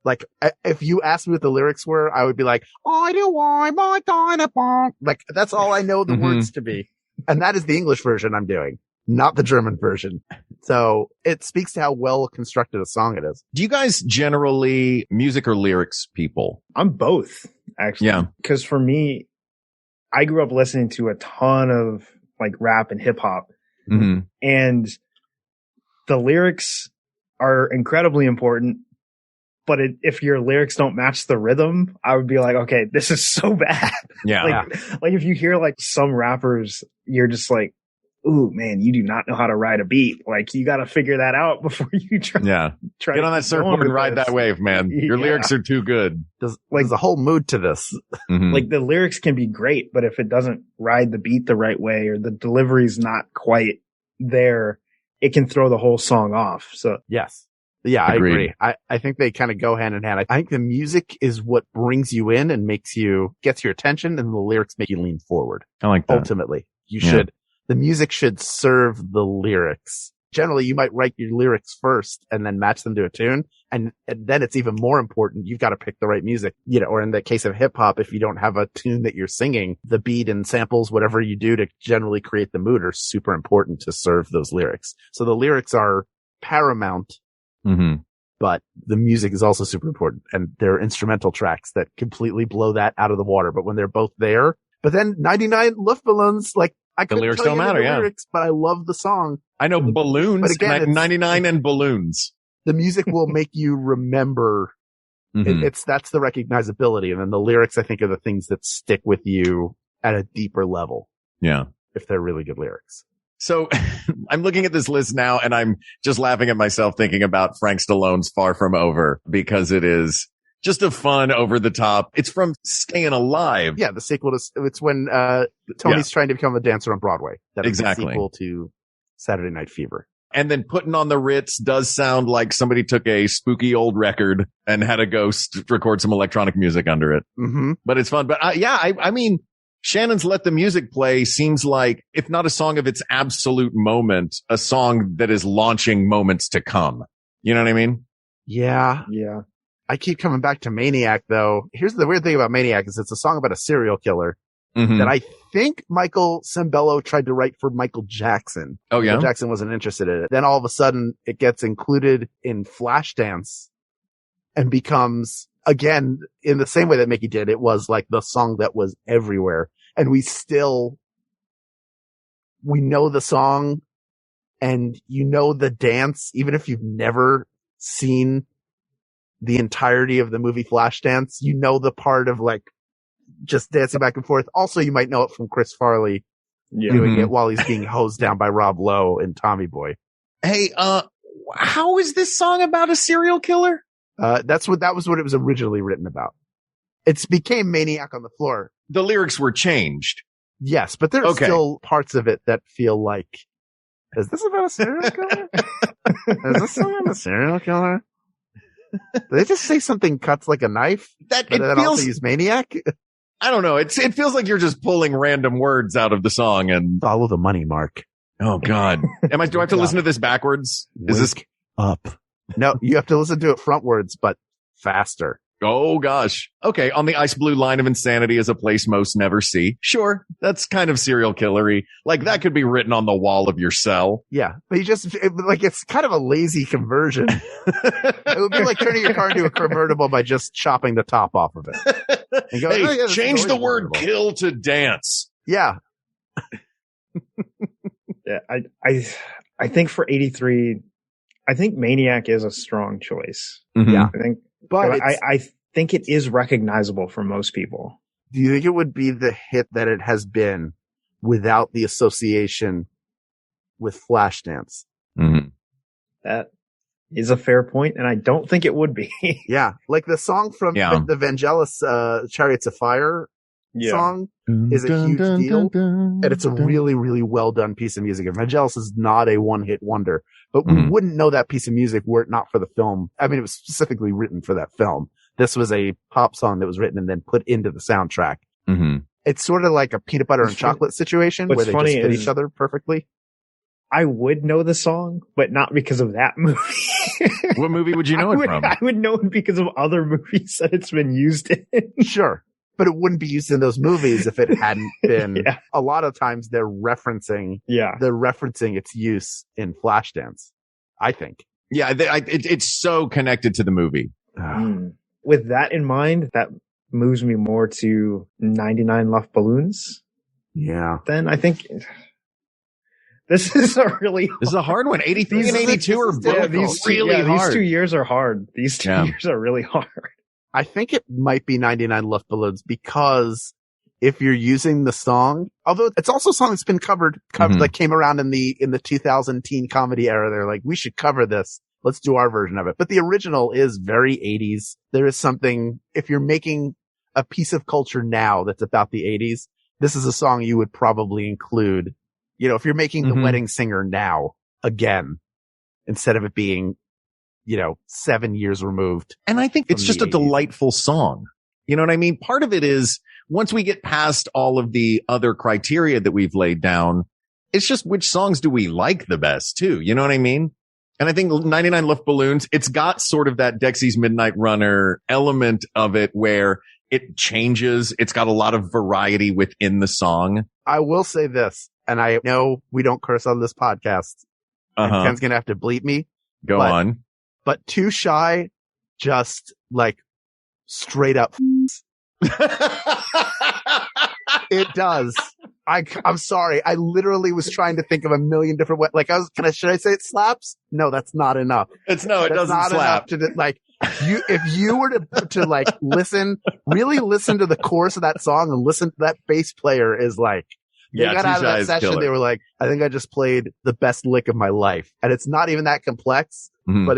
like, if you asked me what the lyrics were, I would be like, I do why my dynamite. Like, that's all I know the words to be. And that is the English version I'm doing, not the German version. So it speaks to how well constructed a song it is. Do you guys generally music or lyrics people? I'm both, actually. Yeah. Because for me, I grew up listening to a ton of like rap and hip hop. And the lyrics are incredibly important. But if your lyrics don't match the rhythm, I would be like, okay, this is so bad. Yeah. like if you hear like some rappers, you're just like, ooh, man, you do not know how to ride a beat. Like you got to figure that out before you try. Get on that surfboard and ride that wave, man. Your lyrics are too good. There's a whole mood to this. Like the lyrics can be great, but if it doesn't ride the beat the right way or the delivery's not quite there, it can throw the whole song off. So yes. Yeah, Agreed. I agree. I think they kind of go hand in hand. I think the music is what brings you in and gets your attention, and the lyrics make you lean forward. I like that. Ultimately, the music should serve the lyrics. generally you might write your lyrics first and then match them to a tune. And then it's even more important. You've got to pick the right music, or in the case of hip hop, if you don't have a tune that you're singing, the beat and samples, whatever you do to generally create the mood are super important to serve those lyrics. So the lyrics are paramount, but the music is also super important. And there are instrumental tracks that completely blow that out of the water. But when they're both there, but then 99 Luftballons, like, I couldn't lyrics tell don't you matter, the lyrics, but I love the song. I know balloons, but again, 99 and balloons. The music will make you remember. That's the recognizability. And then the lyrics, I think, are the things that stick with you at a deeper level. Yeah. If they're really good lyrics. So I'm looking at this list now and I'm just laughing at myself thinking about Frank Stallone's Far From Over because it is just a fun over the top. It's from Staying Alive. Yeah. The sequel it's when, Tony's trying to become a dancer on Broadway. That is the sequel to Saturday Night Fever. And then Putting on the Ritz does sound like somebody took a spooky old record and had a ghost record some electronic music under it. But it's fun. But I mean, Shannon's Let the Music Play seems like, if not a song of its absolute moment, a song that is launching moments to come. You know what I mean? Yeah. Yeah. I keep coming back to Maniac though. Here's the weird thing about Maniac is it's a song about a serial killer that I think Michael Sembello tried to write for Michael Jackson. Oh yeah. Michael Jackson wasn't interested in it. Then all of a sudden it gets included in Flashdance and becomes, again, in the same way that Mickey did, it was like the song that was everywhere. And we know the song and the dance, even if you've never seen the entirety of the movie Flashdance, the part of like just dancing back and forth. Also, you might know it from Chris Farley doing it while he's being hosed down by Rob Lowe in Tommy Boy. Hey, how is this song about a serial killer? That was what it was originally written about. It became Maniac on the Floor. The lyrics were changed. Yes, but there's still parts of it that feel like, is this about a serial killer? Is this song about a serial killer? Did they just say something cuts like a knife? That but it then feels, also use Maniac? I don't know. It feels like you're just pulling random words out of the song and follow the money, Mark. Oh God. Do I have to listen to this backwards? Is this up? No, you have to listen to it frontwards, but faster. Oh gosh. Okay. On the ice blue line of insanity is a place most never see. Sure. That's kind of serial killery. Like that could be written on the wall of your cell. Yeah. But it's kind of a lazy conversion. It would be like turning your car into a convertible by just chopping the top off of it. And go, hey, change the word kill to dance. Yeah. Yeah. I think for 83, I think Maniac is a strong choice. Yeah. But I think it is recognizable for most people. Do you think it would be the hit that it has been without the association with Flashdance? That is a fair point, and I don't think it would be. Yeah. Like the song from the Vangelis, Chariots of Fire song is a huge deal. And it's a really, really well done piece of music. And Vangelis is not a one-hit wonder, but we wouldn't know that piece of music were it not for the film. I mean, it was specifically written for that film. This was a pop song that was written and then put into the soundtrack. It's sort of like a peanut butter and chocolate situation where they just fit each other perfectly. I would know the song, but not because of that movie. What movie would you know it from? I would know it because of other movies that it's been used in. Sure. But it wouldn't be used in those movies if it hadn't been. A lot of times they're referencing its use in Flashdance, I think. Yeah, it's so connected to the movie. With that in mind, that moves me more to 99 Luftballons. Yeah. Then I think this is a hard one. 83 and 82 are both really hard. These 2 years are hard. These 2 years are really hard. I think it might be 99 Luftballons because if you're using the song, although it's also a song that's been covered that came around in the 2000 teen comedy era. They're like, we should cover this. Let's do our version of it. But the original is very 80s. There is something, if you're making a piece of culture now that's about the 80s, this is a song you would probably include. If you're making The Wedding Singer now again, instead of it being 7 years removed. And I think it's just a delightful song. You know what I mean? Part of it is once we get past all of the other criteria that we've laid down, it's just which songs do we like the best too? You know what I mean? And I think 99 Luftballons, it's got sort of that Dexy's Midnight Runner element of it where it changes. It's got a lot of variety within the song. I will say this, and I know we don't curse on this podcast. And Ken's going to have to bleep me. Go on. But Too Shy just like straight up. It does. I'm sorry. I literally was trying to think of a million different ways. Like should I say it slaps? No, that's not enough. It doesn't not slap. Enough to like if you were to like really listen to the chorus of that song and listen to that bass player is like, they got out of that session. Killer. They were like, I think I just played the best lick of my life. And it's not even that complex, but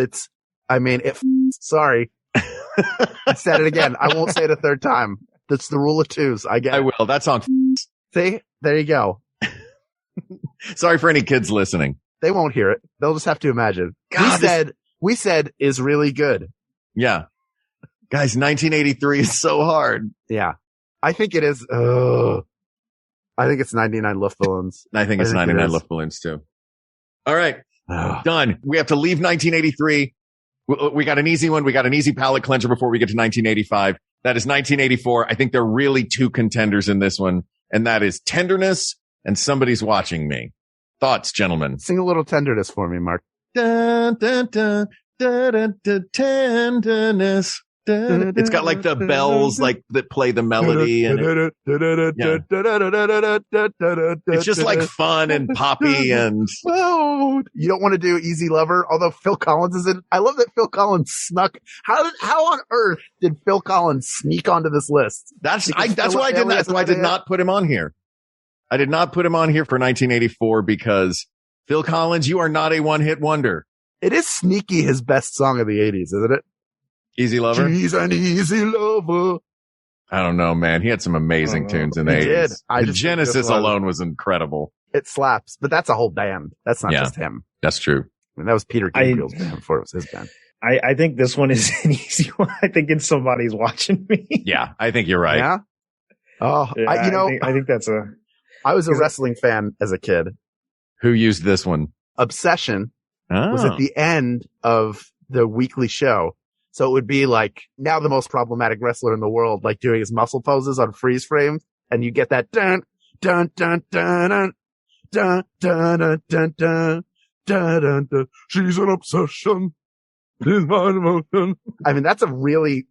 sorry. I said it again. I won't say it a third time. That's the rule of twos. I will. That song. See, there you go. Sorry for any kids listening. They won't hear it. They'll just have to imagine. God, we said is really good. Yeah. Guys, 1983 is so hard. Yeah. I think it is. I think it's 99 Luftballons. I think it's 99 Luftballons too. All right. Done. We have to leave 1983. We got an easy one. We got an easy palate cleanser before we get to 1985. That is 1984. I think there are really two contenders in this one, and that is Tenderness and Somebody's Watching Me. Thoughts, gentlemen? Sing a little Tenderness for me, Mark. Dun, dun, dun, dun, dun, dun, tenderness. It's got like the bells like that play the melody and it's just like fun and poppy and you don't want to do Easy Lover, although Phil Collins is in. I love that Phil Collins snuck. How on earth did Phil Collins sneak onto this list? That's why I did not put him on here. I did not put him on here for 1984 because Phil Collins, you are not a one-hit wonder. It is sneaky his best song of the 80s, isn't it? Easy Lover? She's an easy lover. I don't know, man. He had some amazing tunes in the 80s. The Genesis alone was incredible. It slaps, but that's a whole band. That's not just him. That's true. I mean, that was Peter Gabriel's band before it was his band. I think this one is an easy one. I think it's Somebody's Watching Me. Yeah, I think you're right. Yeah? Oh, yeah, I think that's I was a wrestling fan as a kid. Who used this one? Obsession was at the end of the weekly show. So it would be like now the most problematic wrestler in the world, like doing his muscle poses on freeze frame. And you get that dun, dun, dun, dun, dun, dun, dun, dun, dun, dun, dun, dun. She's an obsession. I mean, it's a very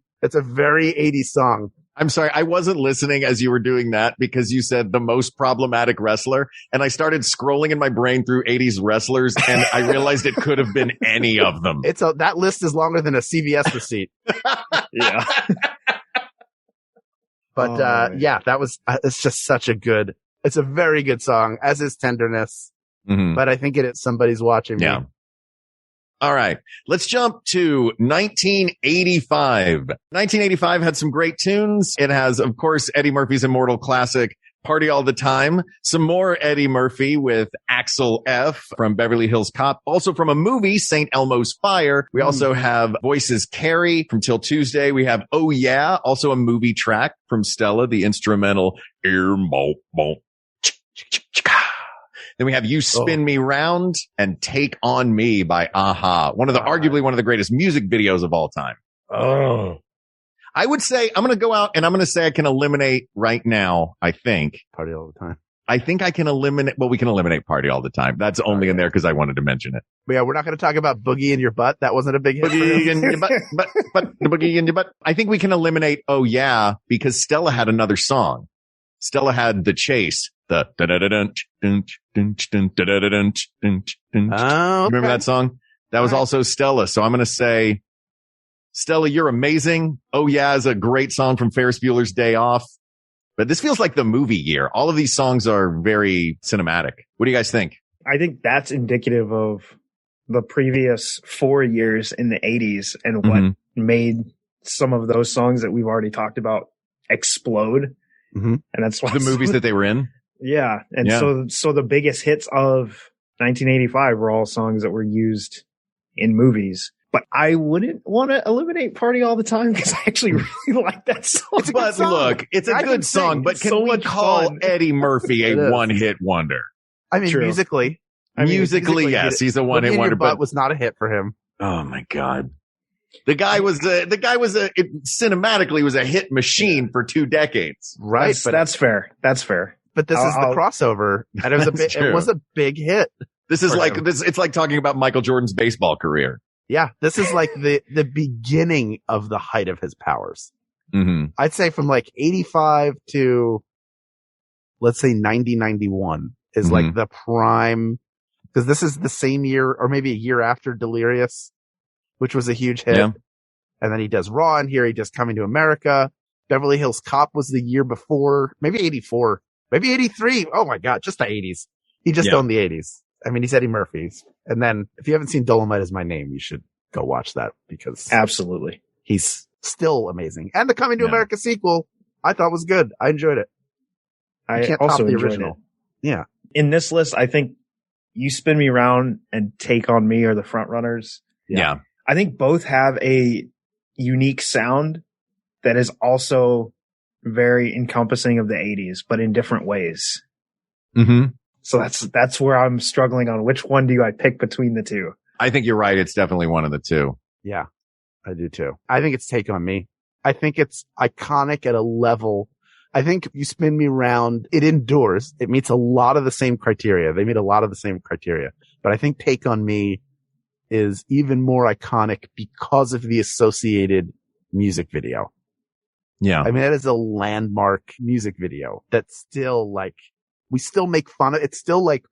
80s song. I'm sorry. I wasn't listening as you were doing that because you said the most problematic wrestler. And I started scrolling in my brain through 80s wrestlers and I realized it could have been any of them. That list is longer than a CVS receipt. Yeah. But, it's just it's a very good song, as is Tenderness. Mm-hmm. But I think it's Somebody's Watching Me. Yeah. All right. Let's jump to 1985. 1985 had some great tunes. It has, of course, Eddie Murphy's immortal classic, Party All the Time. Some more Eddie Murphy with Axel F. from Beverly Hills Cop. Also from a movie, St. Elmo's Fire. We also have Voices Carry from Till Tuesday. We have Oh Yeah, also a movie track from Stella, the instrumental Ear Mo Mo. Then we have You Spin Me Round and Take On Me by Aha. Arguably one of the greatest music videos of all time. Oh. I would say, I'm going to go out and I'm going to say I can eliminate right now, I think. Party All the Time. I think I can eliminate, we can eliminate Party All the Time. That's only in there because I wanted to mention it. But yeah, we're not going to talk about Boogie in Your Butt. That wasn't a big hit. Boogie in Your Butt, but the Boogie in Your Butt. I think we can eliminate Oh Yeah because Stella had another song. Stella had The Chase. The remember that song? That was also Stella. So I'm going to say, Stella, you're amazing. Oh Yeah is a great song from Ferris Bueller's Day Off. But this feels like the movie year. All of these songs are very cinematic. What do you guys think? I think that's indicative of the previous 4 years in the 80s and what made some of those songs that we've already talked about explode. Mm-hmm. And that's why the movies that they were in. Yeah. And so the biggest hits of 1985 were all songs that were used in movies. But I wouldn't want to eliminate Party All the Time because I actually really like that song. But look, it's a good song, but can we call Eddie Murphy a one-hit wonder? I mean, True. musically. Musically, yes, he's a one-hit wonder, but was not a hit for him. Oh my God. The guy was cinematically was a hit machine for 2 decades. Right. That's fair. That's fair. But this is the crossover, and it was a big hit. This is like this. It's like talking about Michael Jordan's baseball career. Yeah, this is like the beginning of the height of his powers. Mm-hmm. I'd say from like 85 to, let's say 90, 91 is like the prime, because this is the same year or maybe a year after Delirious, which was a huge hit. Yeah. And then he does Raw in here. He does Coming to America. Beverly Hills Cop was the year before, maybe 84, maybe 83. Oh my God, just the 80s. He just owned the 80s. I mean, he's Eddie Murphy's. And then if you haven't seen Dolomite Is My Name, you should go watch that because absolutely he's still amazing. And the Coming to America sequel, I thought was good. I enjoyed it. I can't also top the enjoyed original. it. Yeah. In this list, I think You Spin Me Round and Take on Me are the front runners. Yeah. I think both have a unique sound that is also very encompassing of the 80s, but in different ways. Mm-hmm. So that's where I'm struggling on which one do I pick between the two. I think you're right. It's definitely one of the two. Yeah, I do too. I think it's Take on Me. I think it's iconic at a level. I think You Spin Me Round, it endures. It meets a lot of the same criteria. They meet a lot of the same criteria. But I think Take on Me is even more iconic because of the associated music video. Yeah. I mean, that is a landmark music video that's still like, we still make fun of it. It's still like,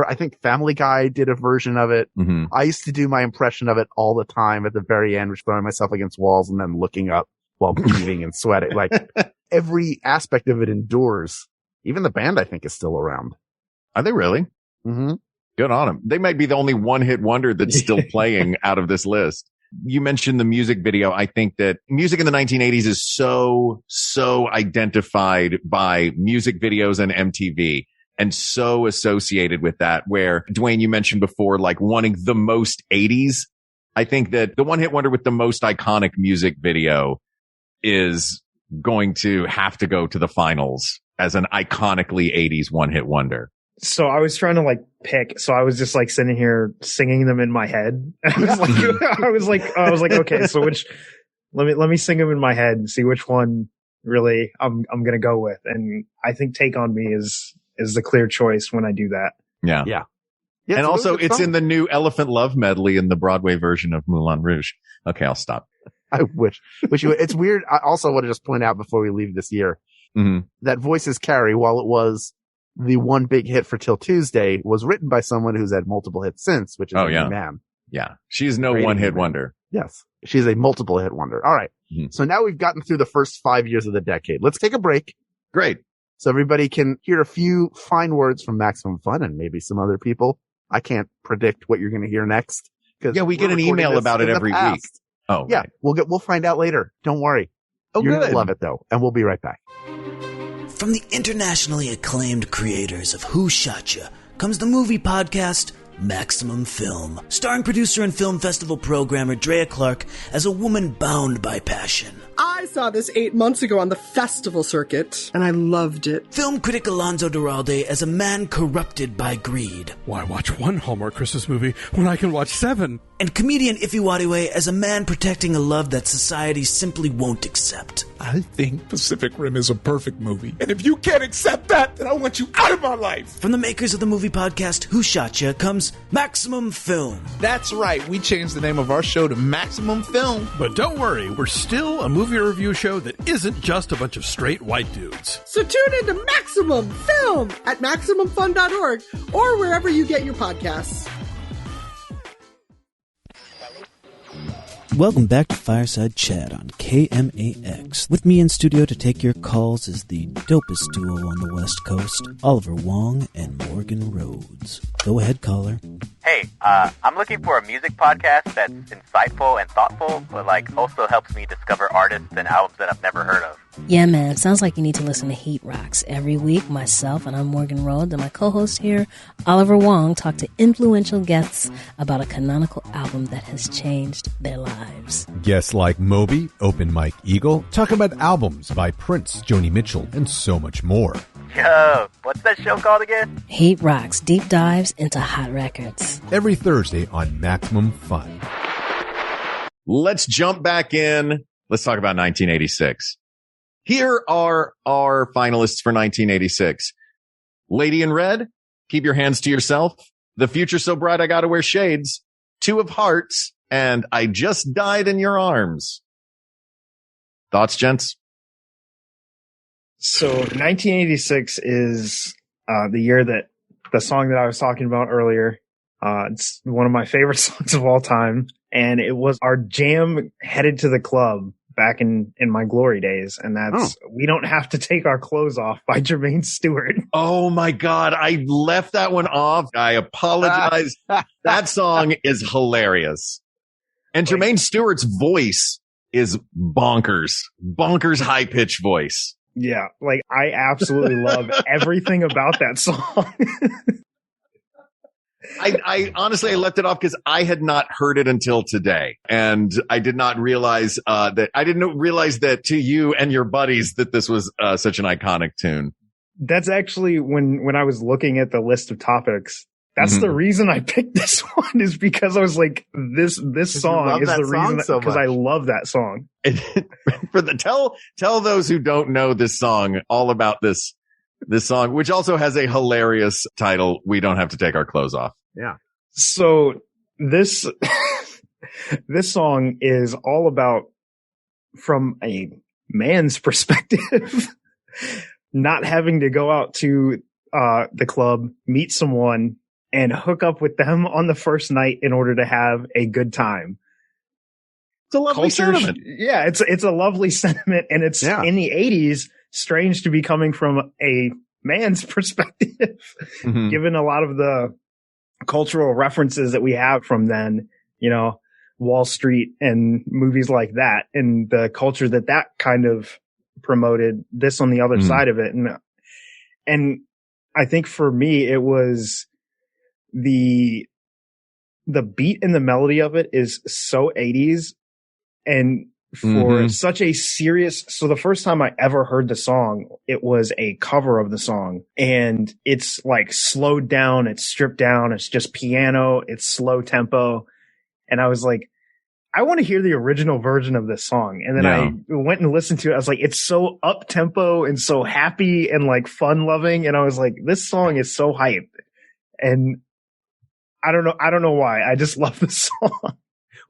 I think Family Guy did a version of it. Mm-hmm. I used to do my impression of it all the time at the very end, which throwing myself against walls and then looking up while breathing and sweating. Like every aspect of it endures. Even the band, I think, is still around. Are they really? Mm-hmm. Good on them. They might be the only one-hit wonder that's still playing out of this list. You mentioned the music video. I think that music in the 1980s is so identified by music videos and MTV and so associated with that, where Dwayne, you mentioned before, like wanting the most 80s. I think that the one-hit wonder with the most iconic music video is going to have to go to the finals as an iconically 80s one-hit wonder. So I was trying to like pick. So I was just like sitting here singing them in my head. I was like, okay, so let me sing them in my head and see which one really I'm going to go with. And I think Take on Me is the clear choice when I do that. Yeah. Yeah. And also it's in the new Elephant Love medley in the Broadway version of Moulin Rouge. Okay, I'll stop. I wish you would. It's weird. I also want to just point out before we leave this year that Voices Carry, while it was the one big hit for Till Tuesday, was written by someone who's had multiple hits since, which is Amy Mann. Yeah. She's no one-hit wonder. Yes. She's a multiple hit wonder. All right. Mm-hmm. So now we've gotten through the first 5 years of the decade. Let's take a break. Great. So everybody can hear a few fine words from Maximum Fun and maybe some other people. I can't predict what you're going to hear next. Yeah, we get an email about it every week. Oh, yeah. Right. We'll find out later. Don't worry. Oh, you're good. going to love it though. And we'll be right back. From the internationally acclaimed creators of Who Shot Ya comes the movie podcast Maximum Film, starring producer and film festival programmer Drea Clark as a woman bound by passion. I saw this 8 months ago on the festival circuit, and I loved it. Film critic Alonso Duralde as a man corrupted by greed. Why watch one Hallmark Christmas movie when I can watch 7? And comedian Ife Wadiwe as a man protecting a love that society simply won't accept. I think Pacific Rim is a perfect movie. And if you can't accept that, then I want you out of my life. From the makers of the movie podcast Who Shot Ya comes Maximum Film. That's right. We changed the name of our show to Maximum Film. But don't worry, we're still a movie review show that isn't just a bunch of straight white dudes. So tune in to Maximum Film at MaximumFun.org or wherever you get your podcasts. Welcome back to Fireside Chat on KMAX. With me in studio to take your calls is the dopest duo on the West Coast, Oliver Wong and Morgan Rhodes. Go ahead, caller. Hey, I'm looking for a music podcast that's insightful and thoughtful, but also helps me discover artists and albums that I've never heard of. Yeah, man. Sounds like you need to listen to Heat Rocks. Every week, myself, and I'm Morgan Rhodes, and my co-host here, Oliver Wong, talk to influential guests about a canonical album that has changed their lives. Guests like Moby, Open Mike Eagle, talk about albums by Prince, Joni Mitchell, and so much more. Yo, what's that show called again? Heat Rocks deep dives into hot records. Every Thursday on Maximum Fun. Let's jump back in. Let's talk about 1986. Here are our finalists for 1986. Lady in Red, Keep Your Hands to Yourself, The Future So Bright I Gotta Wear Shades, Two of Hearts, and I Just Died in Your Arms. Thoughts, gents? So 1986 is the year that the song that I was talking about earlier. It's one of my favorite songs of all time. And it was our jam headed to the club back in my glory days. And that's We Don't Have to Take Our Clothes Off by Jermaine Stewart. Oh my God. I left that one off. I apologize. That song is hilarious. And Jermaine Stewart's voice is bonkers high pitched voice. Yeah. Like I absolutely love everything about that song. I honestly, I left it off because I had not heard it until today. And I did not realize, that to you and your buddies that this was, such an iconic tune. That's actually when I was looking at the list of topics, that's the reason I picked this one is because I was like, this song is the reason because I love that song. Tell those who don't know this song all about this song, which also has a hilarious title. We Don't Have to Take Our Clothes Off. Yeah. So this song is all about, from a man's perspective, not having to go out to the club, meet someone, and hook up with them on the first night in order to have a good time. It's a lovely sentiment. Yeah, it's a lovely sentiment, and it's in the 80s. Strange to be coming from a man's perspective, given a lot of the cultural references that we have from then, Wall Street and movies like that, and the culture that kind of promoted. This on the other side of it. And I think for me, it was the beat and the melody of it is so 80s, and for such a serious. So the first time I ever heard the song, it was a cover of the song, and it's like slowed down. It's stripped down. It's just piano. It's slow tempo. And I was like, I want to hear the original version of this song. And then I went and listened to it. I was like, it's so up tempo and so happy and like fun loving. And I was like, this song is so hype. And I don't know why. I just love this song.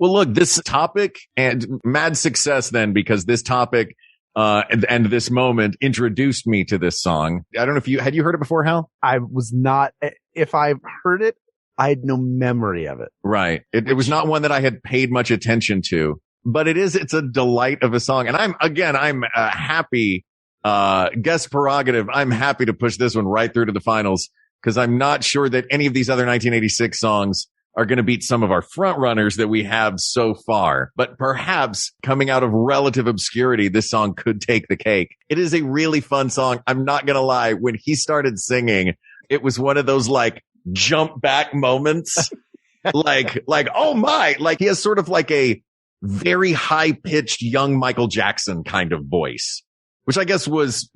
Well, look, this topic and mad success then, because this topic, and this moment introduced me to this song. I don't know if had you heard it before, Hal? I was not, if I've heard it, I had no memory of it. Right. It was not one that I had paid much attention to, but it's a delight of a song. And I'm happy, guest prerogative. I'm happy to push this one right through to the finals, because I'm not sure that any of these other 1986 songs are going to beat some of our front runners that we have so far. But perhaps coming out of relative obscurity, this song could take the cake. It is a really fun song. I'm not going to lie. When he started singing, it was one of those like jump back moments. like, oh my, like he has sort of like a very high pitched young Michael Jackson kind of voice, which I guess was,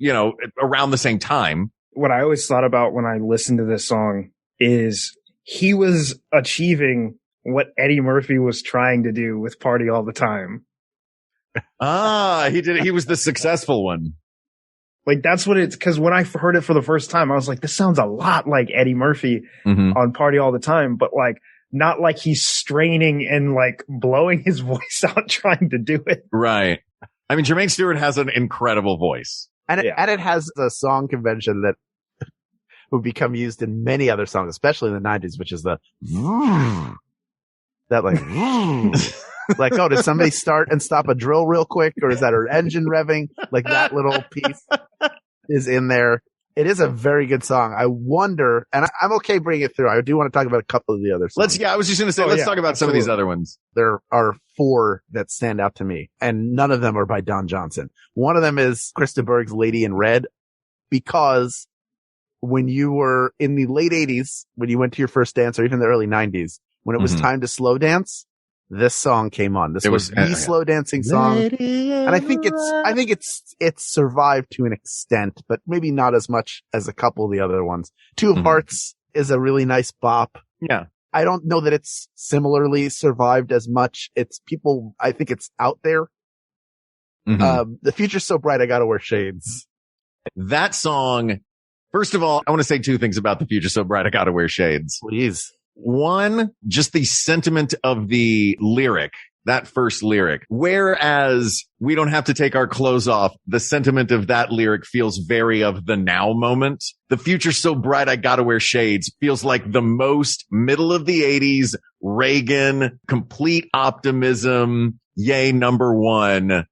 around the same time. What I always thought about when I listened to this song is he was achieving what Eddie Murphy was trying to do with Party All the Time. He did it. He was the successful one. Like that's what it's, cause when I heard it for the first time, I was like, this sounds a lot like Eddie Murphy on Party All the Time, but like not like he's straining and like blowing his voice out trying to do it. Right. I mean, Jermaine Stewart has an incredible voice. And it has a song convention that would become used in many other songs, especially in the 90s, which is that like, like, oh, did somebody start and stop a drill real quick? Or is that her engine revving? Like that little piece is in there. It is a very good song. I wonder, and I'm okay bringing it through. I do want to talk about a couple of the other songs. I was just going to say, let's talk about some of these other ones. There are 4 that stand out to me, and none of them are by Don Johnson. One of them is Krista Berg's Lady in Red, because when you were in the late 80s, when you went to your first dance, or even the early 90s, when it was time to slow dance, this song came on. This was the slow dancing song. And I think it's survived to an extent, but maybe not as much as a couple of the other ones. Two of Hearts is a really nice bop. Yeah. I don't know that it's similarly survived as much. I think it's out there. The future's so bright, I gotta wear shades. That song, first of all, I want to say two things about The Future So Bright, I Gotta Wear Shades. Please. One, just the sentiment of the lyric, that first lyric. Whereas we don't have to take our clothes off, the sentiment of that lyric feels very of the now moment. The future's so bright, I gotta wear shades feels like the most middle of the 80s, Reagan, complete optimism, yay, number one,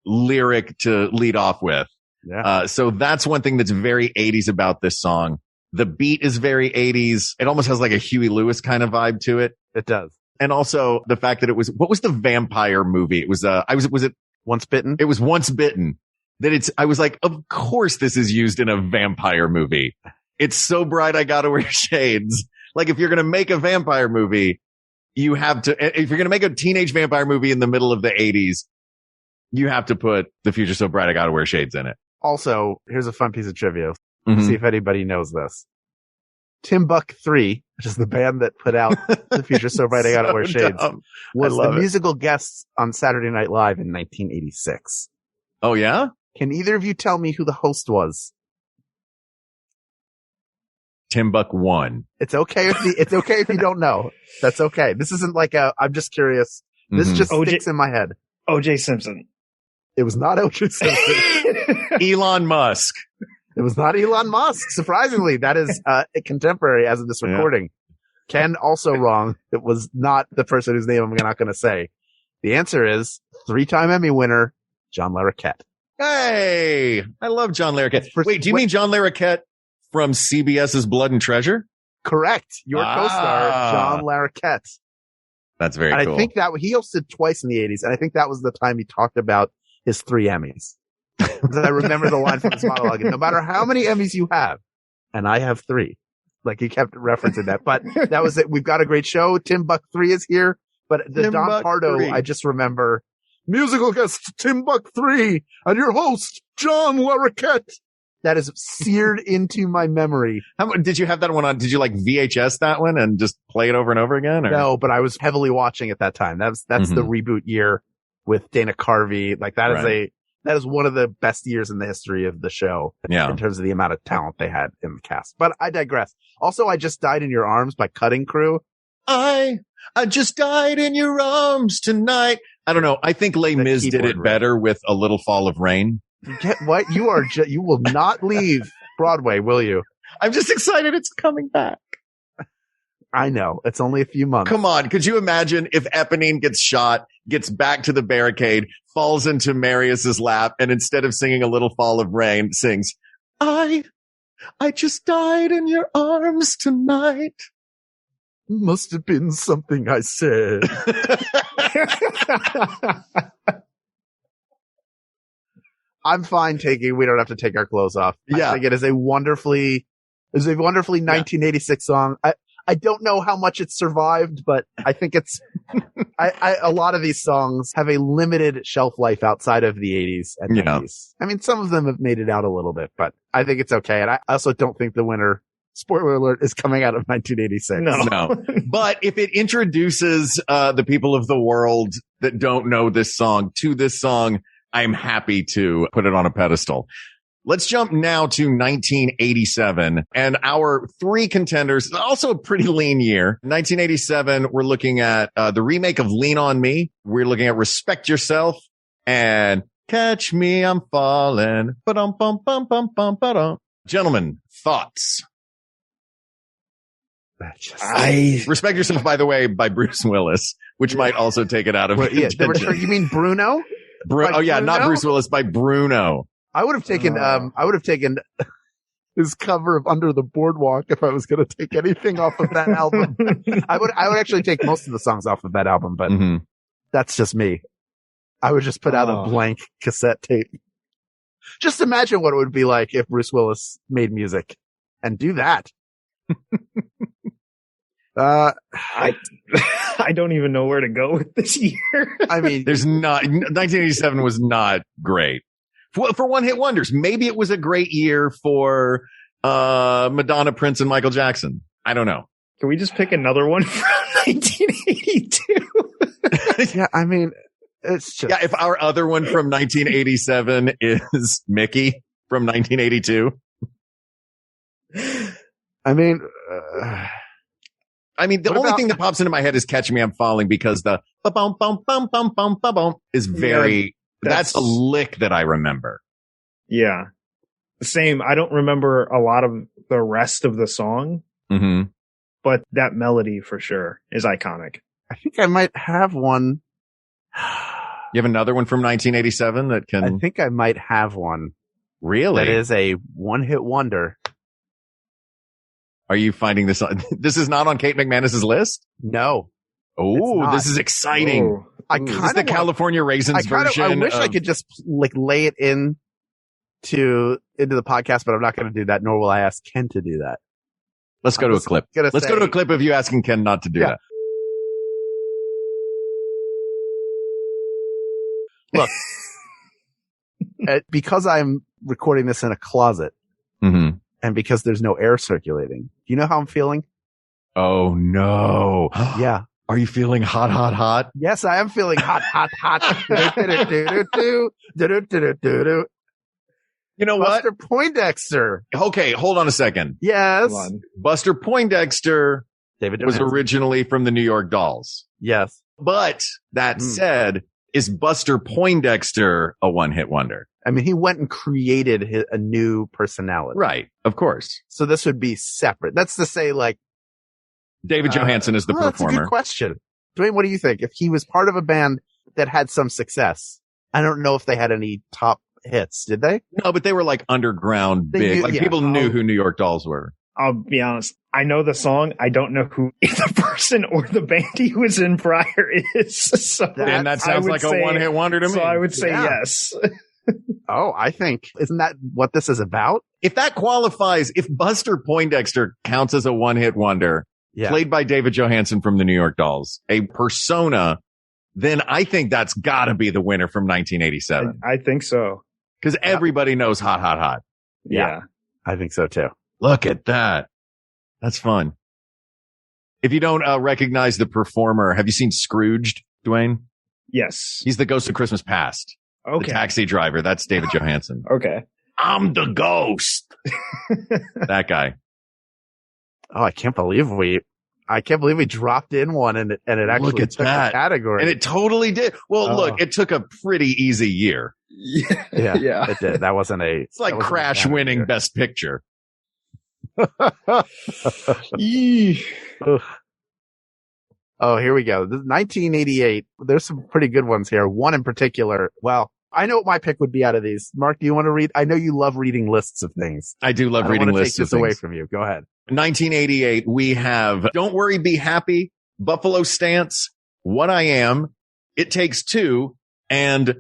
lyric to lead off with. Yeah. So that's one thing that's very 80s about this song. The beat is very 80s. It almost has like a Huey Lewis kind of vibe to it. It does. And also the fact that what was the vampire movie? It was, was it Once Bitten? It was Once Bitten. I was like, of course this is used in a vampire movie. It's so bright, I gotta wear shades. Like if you're going to make a vampire movie, if you're going to make a teenage vampire movie in the middle of the 80s, you have to put The Future So Bright, I Gotta Wear Shades in it. Also, here's a fun piece of trivia. See if anybody knows this. Timbuk 3, which is the band that put out The Future So Bright, I Gotta Wear Shades, was the musical guest on Saturday Night Live in 1986. Oh, yeah? Can either of you tell me who the host was? Timbuk 1. It's okay if you don't know. That's okay. This isn't like I'm just curious. This just sticks in my head. O.J. Simpson. It was not O.J. Simpson. Elon Musk. It was not Elon Musk. Surprisingly, that is a contemporary as of this recording. Yeah. Ken also wrong. It was not the person whose name I'm not going to say. The answer is 3-time Emmy winner, John Larroquette. Hey, I love John Larroquette. Wait, do you mean John Larroquette from CBS's Blood and Treasure? Correct. Your co-star, John Larroquette. That's very cool. I think that he hosted twice in the 80s, and I think that was the time he talked about his 3 Emmys. I remember the line from his monologue. No matter how many Emmys you have, and I have 3. Like he kept referencing that. But that was it. We've got a great show. Timbuk 3 is here. But the Don Pardo, 3. I just remember musical guest Timbuk 3 and your host, John Larroquette. That is seared into my memory. Did you have that one on? Did you like VHS that one and just play it over and over again? Or? No, but I was heavily watching at that time. That's the reboot year with Dana Carvey. Like that is one of the best years in the history of the show. Yeah. In terms of the amount of talent they had in the cast. But I digress. Also, I Just Died in Your Arms by Cutting Crew. I just died in your arms tonight. I don't know. I think Les Mis did it better with A Little Fall of Rain. Get what? You will not leave Broadway, will you? I'm just excited it's coming back. I know. It's only a few months. Come on. Could you imagine if Eponine gets shot, gets back to the barricade, falls into Marius's lap, and instead of singing A Little Fall of Rain, sings, I just died in your arms tonight. Must have been something I said. I'm fine we don't have to take our clothes off. Yeah. I think it is a wonderfully 1986 song. I don't know how much it survived, but I think it's, a lot of these songs have a limited shelf life outside of the 80s and 90s. I mean, some of them have made it out a little bit, but I think it's okay. And I also don't think the winner, spoiler alert, is coming out of 1986. No. But if it introduces, the people of the world that don't know this song to this song, I'm happy to put it on a pedestal. Let's jump now to 1987 and our 3 contenders. Also a pretty lean year. 1987, we're looking at the remake of Lean on Me. We're looking at Respect Yourself and Catch Me, I'm Falling. Gentlemen, thoughts? Respect Yourself, by the way, by Bruce Willis, which might also take it out of contention. You mean Bruno? Bruno? Not Bruce Willis, by Bruno. I would have taken his cover of Under the Boardwalk if I was going to take anything off of that album. I would actually take most of the songs off of that album, but that's just me. I would just put out a blank cassette tape. Just imagine what it would be like if Bruce Willis made music and do that. I don't even know where to go with this year. I mean, 1987 was not great for one-hit wonders. Maybe it was a great year for Madonna, Prince, and Michael Jackson. I don't know. Can we just pick another one from 1982? Yeah, I mean, it's just... Yeah, if our other one from 1987 is Mickey from 1982. I mean, the only thing that pops into my head is Catch Me I'm Falling, because the ba-bum, bum, bum, bum, bum, bum is very, that's a lick that I remember. Yeah. Same. I don't remember a lot of the rest of the song, but that melody for sure is iconic. I think I might have one. You have another one from 1987 that can... I think I might have one. Really? That is a one-hit wonder. Are you finding this on? This is not on Kate McManus's list? No. Oh, this is exciting. This is the California Raisins version. I wish I could just lay it into the podcast, but I'm not going to do that, nor will I ask Ken to do that. Let's go to a clip. Let's go to a clip of you asking Ken not to do that. Look, because I'm recording this in a closet, and because there's no air circulating, do you know how I'm feeling? Oh, no. Yeah. Are you feeling hot, hot, hot? Yes, I am feeling hot, hot, hot. You know what? Buster Poindexter. Okay, hold on a second. Yes. Buster Poindexter David was Johansen. originally from the New York Dolls. Yes. But that said, is Buster Poindexter a one-hit wonder? I mean, he went and created a new personality. Right, of course. So this would be separate. That's to say, like, David Johansen is the performer. That's a good question. Dwayne, what do you think? If he was part of a band that had some success, I don't know if they had any top hits, did they? No, but they were like underground big. People knew who New York Dolls were. I'll be honest. I know the song. I don't know who the person or the band he was in prior is. So and that sounds like a one-hit wonder to me. So I would say yes. Oh, I think, isn't that what this is about? If that qualifies, if Buster Poindexter counts as a one-hit wonder, played by David Johansen from the New York Dolls, a persona, then I think that's gotta be the winner from 1987. I think so. Because everybody knows Hot, Hot, Hot. Yeah. I think so too. Look at that. That's fun. If you don't recognize the performer, have you seen Scrooged, Dwayne? Yes. He's the ghost of Christmas Past. Okay. The taxi driver. That's David Johansen. Okay. I'm the ghost. That guy. Oh, I can't believe we dropped in one and it actually look at took that the category. And it totally did. Well, look, it took a pretty easy year. Yeah, it did. That wasn't It's like Crash winning Best Picture. Oh, here we go. This is 1988. There's some pretty good ones here. One in particular. Well, I know what my pick would be out of these. Mark, do you want to read? I know you love reading lists of things. I do love reading lists of things. Take this away from you. Go ahead. 1988, we have Don't Worry, Be Happy, Buffalo Stance, What I Am, It Takes Two, and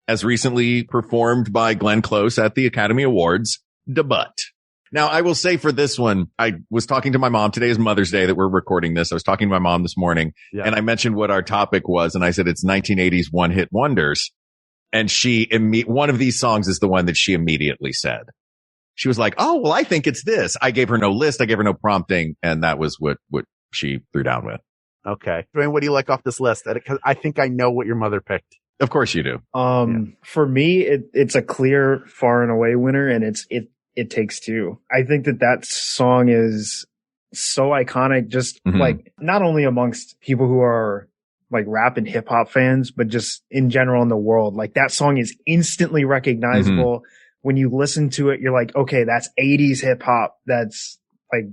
as recently performed by Glenn Close at the Academy Awards, Da Butt. Now, I will say for this one, I was talking to my mom. Today is Mother's Day that we're recording this. I was talking to my mom this morning, and I mentioned what our topic was, and I said it's 1980s one-hit wonders. And one of these songs is the one that she immediately said. She was like, oh, well, I think it's this. I gave her no list. I gave her no prompting. And that was what she threw down with. Okay. Dwayne, what do you like off this list? Because I think I know what your mother picked. Of course you do. For me, it's a clear far and away winner, and it Takes Two. I think that song is so iconic, just like not only amongst people who are like rap and hip hop fans, but just in general in the world. Like that song is instantly recognizable. When you listen to it, you're like, okay, that's 80s hip hop. That's like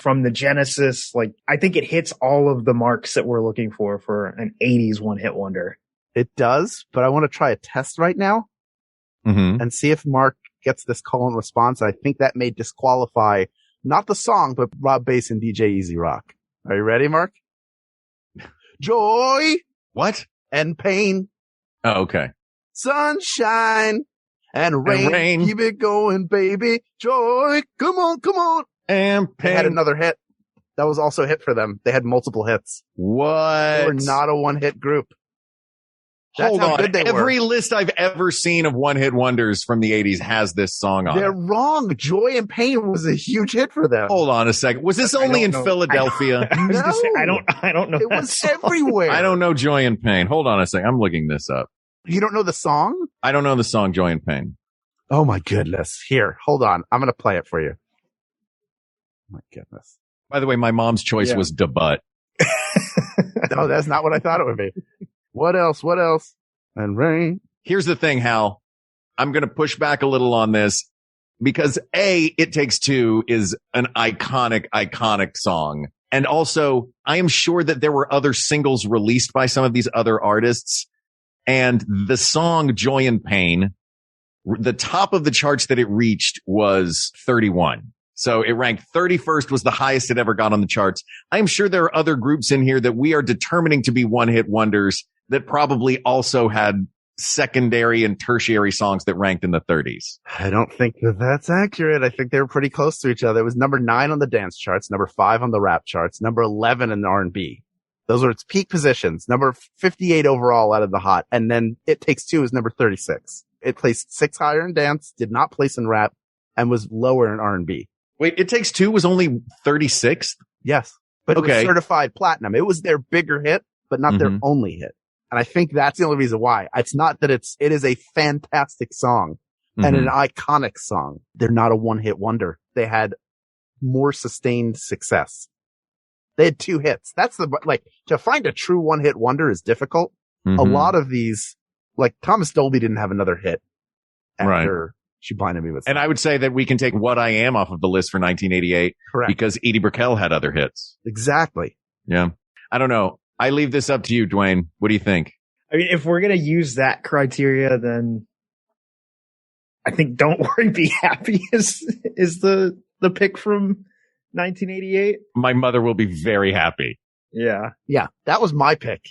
from the Genesis. Like I think it hits all of the marks that we're looking for an 80s one hit wonder. It does, but I want to try a test right now and see if Mark gets this call and response. I think that may disqualify not the song, but Rob Bass and DJ Easy Rock. Are you ready, Mark? Joy. What? And pain. Oh, okay. Sunshine and rain. Keep it going, baby. Joy. Come on, come on. And pain. They had another hit. That was also a hit for them. They had multiple hits. What? They were not a one-hit group. That's Hold how on. good they Every were. list I've ever seen of one-hit wonders from the 80s has this song on They're it. wrong. Joy and Pain was a huge hit for them. Hold on a second. Was this only in Philadelphia? I was gonna say, I don't know. It that was song. everywhere. I don't know Joy and Pain. Hold on a second. I'm looking this up. You don't know the song? I don't know the song Joy and Pain. Oh my goodness. Here, hold on. I'm going to play it for you. My goodness. By the way, my mom's choice was Da Butt. No, that's not what I thought it would be. What else? What else? And Rain. Here's the thing, Hal. I'm going to push back a little on this because A, It Takes Two is an iconic song. And also, I am sure that there were other singles released by some of these other artists. And the song Joy and Pain, the top of the charts that it reached was 31. So it ranked 31st, was the highest it ever got on the charts. I'm sure there are other groups in here that we are determining to be one-hit wonders that probably also had secondary and tertiary songs that ranked in the 30s. I don't think that that's accurate. I think they were pretty close to each other. It was number 9 on the dance charts, number 5 on the rap charts, number 11 in the R&B. Those were its peak positions, number 58 overall out of the hot. And then It Takes Two is number 36. It placed 6 higher in dance, did not place in rap, and was lower in R&B. Wait, It Takes Two was only 36th? Yes. But it was Okay. certified platinum. It was their bigger hit, but not their only hit. And I think that's the only reason why. It's not that it is a fantastic song and an iconic song. They're not a one-hit wonder. They had more sustained success. They had 2 hits. That's to find a true one-hit wonder is difficult. A lot of these, like Thomas Dolby didn't have another hit after She Blinded Me With Song. And I would say that we can take What I Am off of the list for 1988 Correct. because Edie Brickell had other hits. Exactly. Yeah. I don't know. I leave this up to you, Dwayne. What do you think? I mean, if we're going to use that criteria, then I think Don't Worry, Be Happy is the pick from 1988. My mother will be very happy. Yeah. Yeah. That was my pick.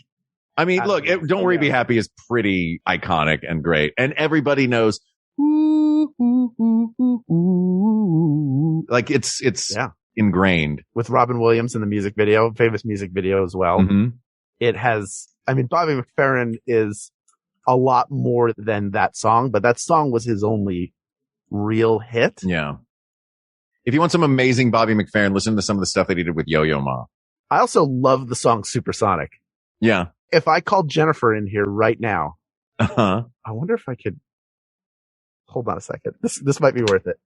I mean, look, Don't Worry, Be Happy is pretty iconic and great. And everybody knows, ooh, ooh, ooh, ooh, ooh. Like it's ingrained. With Robin Williams in the music video, famous music video as well. It has, I mean, Bobby McFerrin is a lot more than that song, but that song was his only real hit. Yeah. If you want some amazing Bobby McFerrin, listen to some of the stuff that he did with Yo-Yo Ma. I also love the song Supersonic. Yeah. If I called Jennifer in here right now, I wonder if I could, hold on a second. This might be worth it.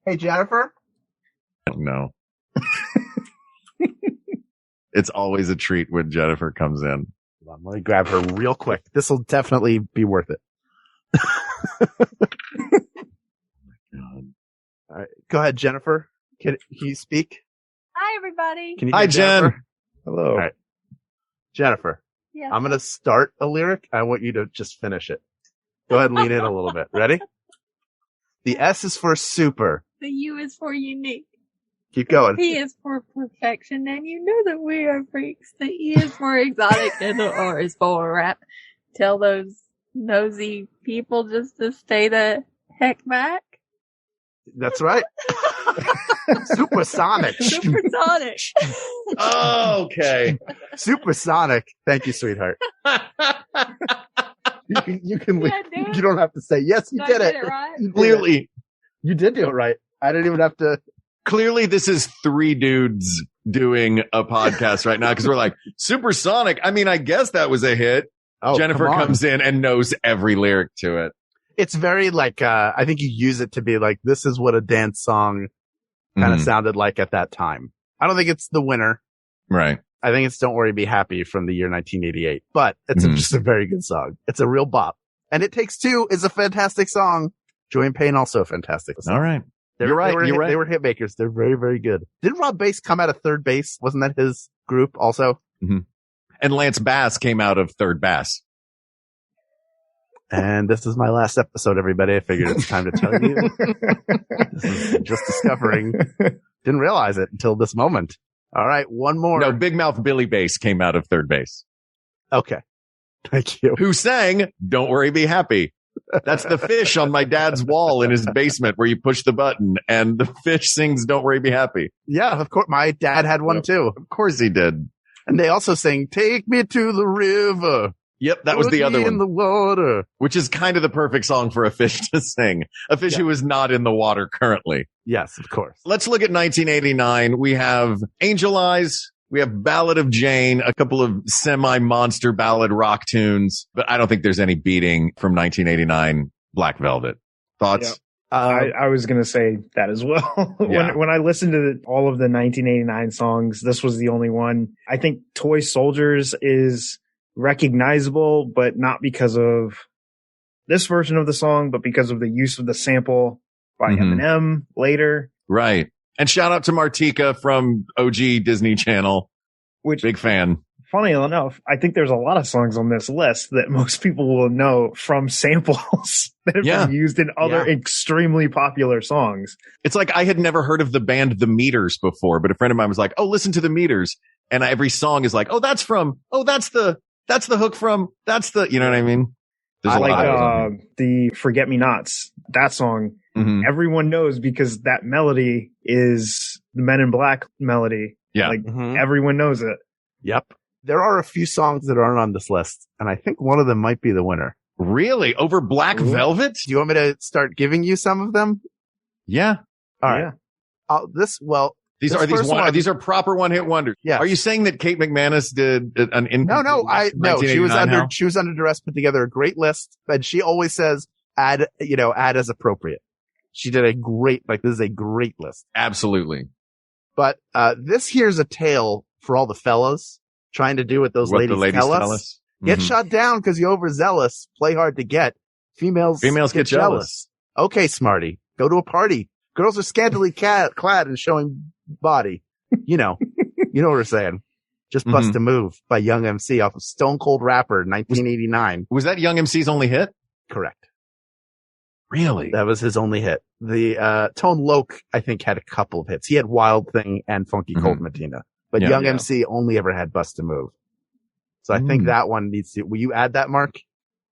Hey, Jennifer? No. It's always a treat when Jennifer comes in. Hold on, let me grab her real quick. This will definitely be worth it. All right. Go ahead, Jennifer. Can you speak? Hi, everybody. Can you Hi, hear Jen. Jennifer? Hello. All right. Jennifer, Yeah. I'm going to start a lyric. I want you to just finish it. Go ahead and lean in a little bit. Ready? The S is for super. The U is for unique. Keep going. P is for perfection, and you know that we are freaks. The E is for exotic, and the R is for rap. Tell those nosy people just to stay the heck back. That's right. Supersonic. Supersonic. Oh, okay. Supersonic. Thank you, sweetheart. You can leave. You don't have to say, yes, you Did I did get it. it right? You did Clearly. it. You did do it right. I didn't even have to. Clearly, this is 3 dudes doing a podcast right now because we're like, Supersonic. I mean, I guess that was a hit. Oh, Jennifer come on. comes in and knows every lyric to it. It's very like, I think you use it to be like, this is what a dance song kind of sounded like at that time. I don't think it's the winner. Right. I think it's Don't Worry, Be Happy from the year 1988, but it's just a very good song. It's a real bop. And It Takes Two is a fantastic song. Joy and Pain also a fantastic song. All right. You're right. You're right. They were hit makers. They're very, very good. Didn't Rob Bass come out of Third Bass? Wasn't that his group also? And Lance Bass came out of Third Bass. And this is my last episode, everybody. I figured it's time to tell you. This is just discovering. Didn't realize it until this moment. All right, one more. No, Big Mouth Billy Bass came out of Third Base. Okay. Thank you. Who sang Don't Worry, Be Happy. That's the fish on my dad's wall in his basement where you push the button and the fish sings Don't Worry Be Happy. Yeah, of course. My dad had one too. Of course he did. And they also sing Take Me to the River. Yep, that was the other one. In the water. Which is kind of the perfect song for a fish to sing. A fish who is not in the water currently. Yes, of course. Let's look at 1989. We have Angel Eyes. We have Ballad of Jane, a couple of semi-monster ballad rock tunes, but I don't think there's any beating from 1989 Black Velvet. Thoughts? Yeah. I was going to say that as well. When I listened to all of the 1989 songs, this was the only one. I think Toy Soldiers is recognizable, but not because of this version of the song, but because of the use of the sample by Eminem later. Right. And shout out to Martika from OG Disney Channel. Which, big fan. Funny enough, I think there's a lot of songs on this list that most people will know from samples that have been used in other extremely popular songs. It's like I had never heard of the band The Meters before, but a friend of mine was like, oh, listen to The Meters. And every song is like, oh, that's the hook from, you know what I mean? There's I like the Forget Me Nots, that song. Everyone knows because that melody is the Men in Black melody. Yeah. Like everyone knows it. Yep. There are a few songs that aren't on this list, and I think one of them might be the winner. Really? Over Black Velvet? Do you want me to start giving you some of them? Yeah. All right. These are proper one-hit wonders. Yeah. Are you saying that Kate McManus did an No, she was under duress, put together a great list, and she always says add as appropriate. She did this is a great list. Absolutely. But this here's a tale for all the fellas trying to do what the ladies tell us. Get shot down because you're overzealous. Play hard to get. Females get jealous. Okay, Smarty. Go to a party. Girls are scantily clad and showing body. You know what we're saying. Just Bust a Move by Young MC off of Stone Cold Rapper, 1989. Was that Young MC's only hit? Correct. Really? That was his only hit. The Tone Loc, I think, had a couple of hits. He had Wild Thing and Funky Cold Medina. But Young MC only ever had Bust a Move. So I think that one needs to... Will you add that, Mark?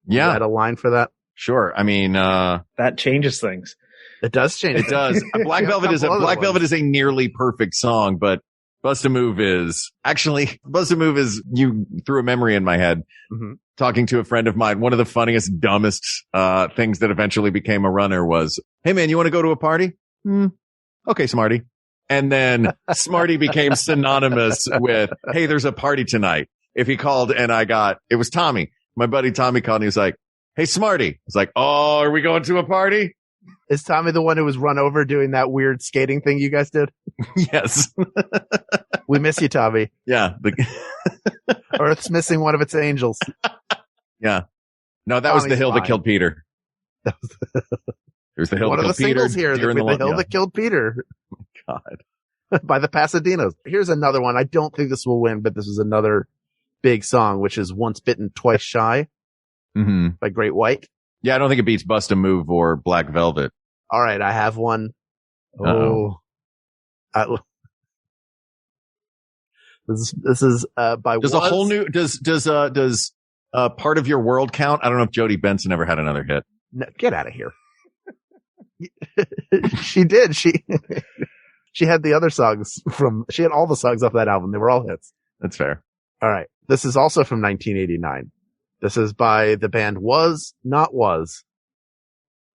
Yeah. Will you add a line for that? Sure. I mean... that changes things. It does change. It does. Black Velvet is a nearly perfect song, but Bust a Move is... Actually, Bust a Move is... You threw a memory in my head. Talking to a friend of mine, one of the funniest, dumbest things that eventually became a runner was, hey man, you want to go to a party? Okay, Smarty. And then Smarty became synonymous with, hey, there's a party tonight. If he called and it was Tommy. My buddy Tommy called and he was like, hey, Smarty. I was like, oh, are we going to a party? Is Tommy the one who was run over doing that weird skating thing you guys did? Yes. We miss you, Tommy. Yeah. Earth's missing one of its angels. Yeah. No, that was the hill that killed Peter. There's the hill one that of killed the Peter. singles here. The hill that killed Peter. Oh my God. By the Pasadenas. Here's another one. I don't think this will win, but this is another big song, which is Once Bitten, Twice Shy by Great White. Yeah, I don't think it beats Bust a Move or Black Velvet. All right, I have one. This is by does a whole new does Part of Your World count? I don't know if Jodie Benson ever had another hit. No, get out of here. She did. She had the other songs she had all the songs off that album. They were all hits. That's fair. All right. This is also from 1989. This is by the band Was Not Was.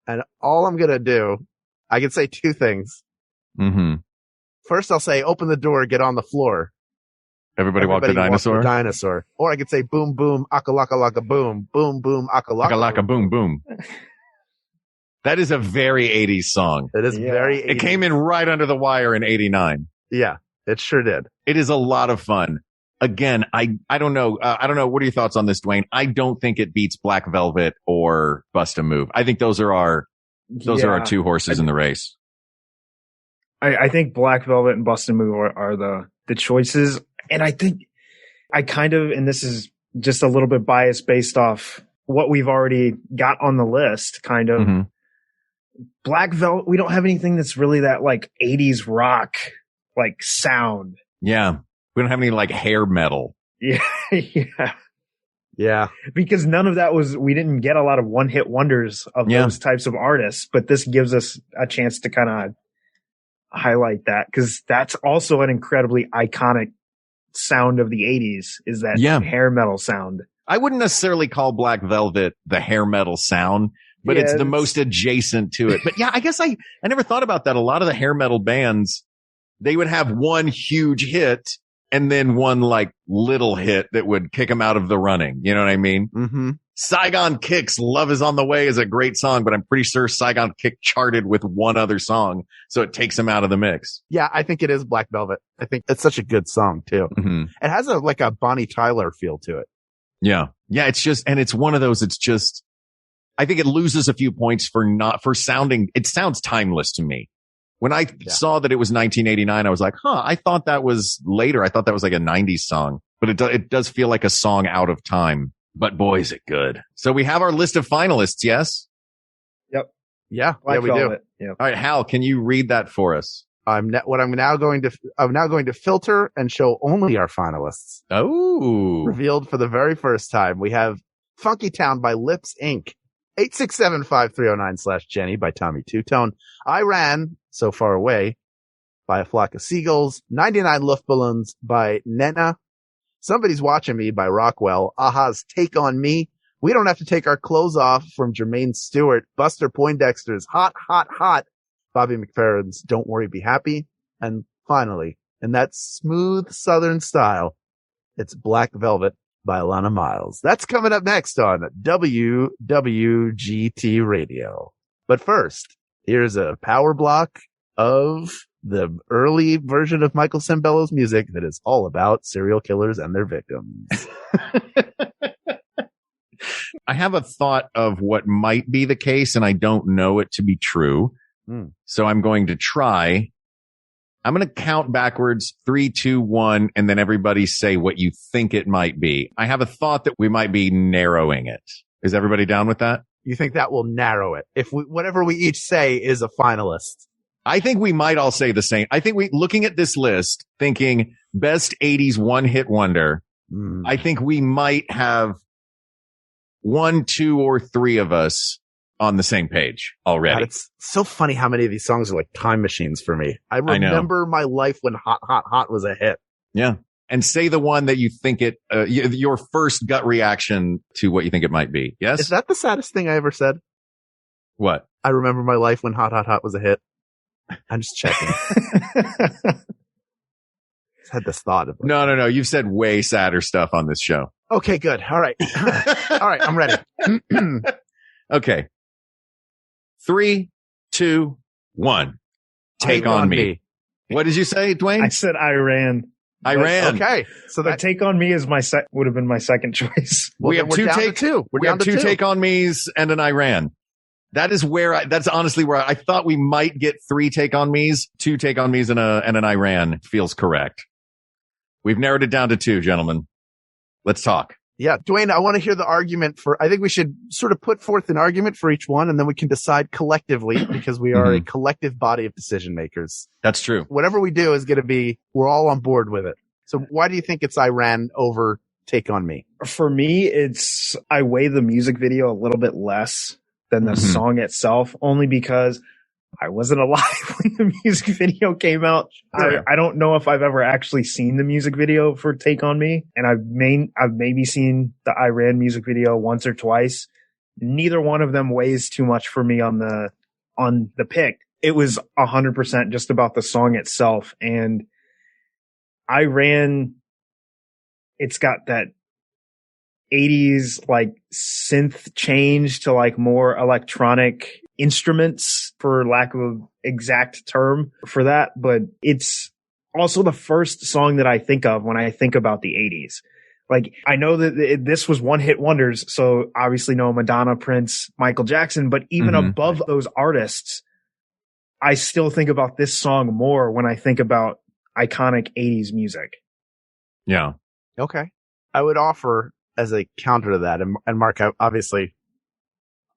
And all I'm going to do, I can say two things. First, I'll say, open the door, get on the floor. Everybody walk the dinosaur? Dinosaur. Or I could say, boom, boom, akalaka laka boom, boom, boom, akalaka. Akalaka boom, boom. That is a very 80s song. It is very 80s. It came in right under the wire in 89. Yeah, it sure did. It is a lot of fun. Again, I don't know. I don't know. What are your thoughts on this, Dwayne? I don't think it beats Black Velvet or Bust a Move. I think those are our two horses in the race. I think Black Velvet and Bust a Move are the choices. And I think and this is just a little bit biased based off what we've already got on the list, kind of. Black Velvet, we don't have anything that's really that like 80s rock, like sound. Yeah. We don't have any like hair metal. Yeah. Yeah. Yeah. Because none of that we didn't get a lot of one-hit wonders of those types of artists, but this gives us a chance to kind of highlight that, because that's also an incredibly iconic sound of the 80s, is that hair metal sound. I wouldn't necessarily call Black Velvet the hair metal sound, but it's the most adjacent to it. But yeah, I guess I never thought about that. A lot of the hair metal bands, they would have one huge hit and then one like little hit that would kick them out of the running. You know what I mean? Mm-hmm. Saigon Kick's Love Is on the Way is a great song, but I'm pretty sure Saigon Kick charted with one other song, so it takes them out of the mix. Yeah, I think it is Black Velvet. I think it's such a good song too. Mm-hmm. It has like a Bonnie Tyler feel to it. Yeah. Yeah, it's just, and it's one of those, it's just, I think it loses a few points for sounding, it sounds timeless to me. When I saw that it was 1989, I was like, I thought that was later. I thought that was like a 90s song, but it does feel like a song out of time. But boy, is it good. So we have our list of finalists, yes? Yep. Yeah, we do. Yep. All right, Hal, can you read that for us? I'm now going to filter and show only our finalists. Oh. Revealed for the very first time. We have Funky Town by Lips Inc. 867-5309/Jenny by Tommy Two-Tone. I Ran So Far Away by A Flock of Seagulls. 99 Luftballons by Nena. Somebody's Watching Me by Rockwell. Aha's Take on Me. We Don't Have to Take Our Clothes Off from Jermaine Stewart. Buster Poindexter's Hot, Hot, Hot. Bobby McFerrin's Don't Worry, Be Happy. And finally, in that smooth southern style, it's Black Velvet by Alana Miles. That's coming up next on WWGT Radio. But first, here's a power block of the early version of Michael Sembello's music that is all about serial killers and their victims. I have a thought of what might be the case, and I don't know it to be true. So I'm going to try. I'm going to count backwards, 3, 2, 1, and then everybody say what you think it might be. I have a thought that we might be narrowing it. Is everybody down with that? You think that will narrow it? If whatever we each say is a finalist. I think we might all say the same. I think looking at this list, thinking best 80s one-hit wonder, I think we might have 1, 2, or 3 of us on the same page already. God, it's so funny how many of these songs are like time machines for me. I remember my life when Hot, Hot, Hot was a hit. Yeah. And say the one that you think your first gut reaction to what you think it might be. Yes? Is that the saddest thing I ever said? What? I remember my life when Hot, Hot, Hot was a hit. I'm just checking. I had this thought of like, No. You've said way sadder stuff on this show. Okay, good. All right. All right. I'm ready. Okay. 3, 2, 1. Take on me. What did you say, Dwayne? I said I Ran. Okay. So that Take on Me is would have been my second choice. Well, we have two Take on Me's and an I Ran. That is that's honestly where I thought we might get 3 Take on Me's, 2 Take on Me's and an I Ran feels correct. We've narrowed it down to 2, gentlemen. Let's talk. Yeah. Dwayne, I want to hear the argument I think we should sort of put forth an argument for each one, and then we can decide collectively because we are a collective body of decision makers. That's true. Whatever we do is going to be, we're all on board with it. So why do you think it's I Ran over Take on Me? For me, I weigh the music video a little bit less than the song itself, only because I wasn't alive when the music video came out. Sure. I don't know if I've ever actually seen the music video for Take on Me, and I've maybe seen the I Ran music video once or twice. Neither one of them weighs too much for me on the pick. It was 100% just about the song itself, and I Ran. It's got that 80s like synth change to like more electronic instruments, for lack of an exact term for that, but it's also the first song that I think of when I think about the 80s. Like, I know that this was one-hit wonders, so obviously no Madonna, Prince, Michael Jackson, but even above those artists, I still think about this song more when I think about iconic 80s music. Yeah. Okay. I would offer as a counter to that, and Mark, I obviously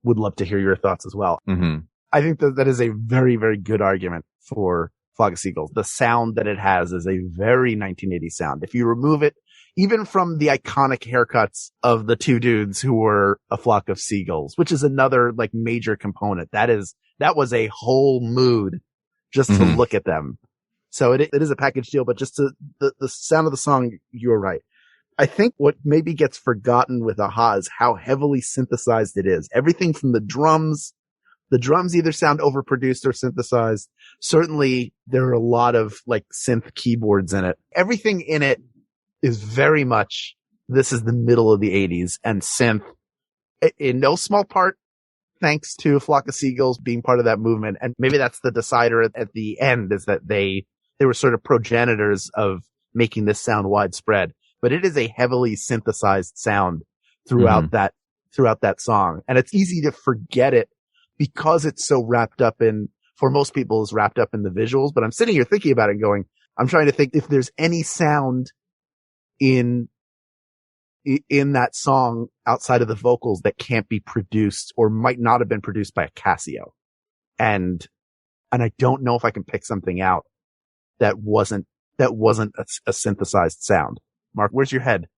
would love to hear your thoughts as well. Mm-hmm. I think that is a very, very good argument for Flock of Seagulls. The sound that it has is a very 1980s sound. If you remove it, even from the iconic haircuts of the two dudes who were a flock of seagulls, which is another like major component. That was a whole mood just to look at them. So it is a package deal, but just the sound of the song, you're right. I think what maybe gets forgotten with Aha is how heavily synthesized it is. Everything from the drums either sound overproduced or synthesized. Certainly there are a lot of like synth keyboards in it. Everything in it is very much, this is the middle of the 80s, and synth in no small part thanks to A Flock of Seagulls being part of that movement. And maybe that's the decider at the end, is that they were sort of progenitors of making this sound widespread. But it is a heavily synthesized sound throughout that song. And it's easy to forget it because it's so wrapped up in, for most people, is wrapped up in the visuals. But I'm sitting here thinking about it going, I'm trying to think if there's any sound in that song outside of the vocals that can't be produced or might not have been produced by a Casio. And I don't know if I can pick something out that wasn't a synthesized sound. Mark, where's your head?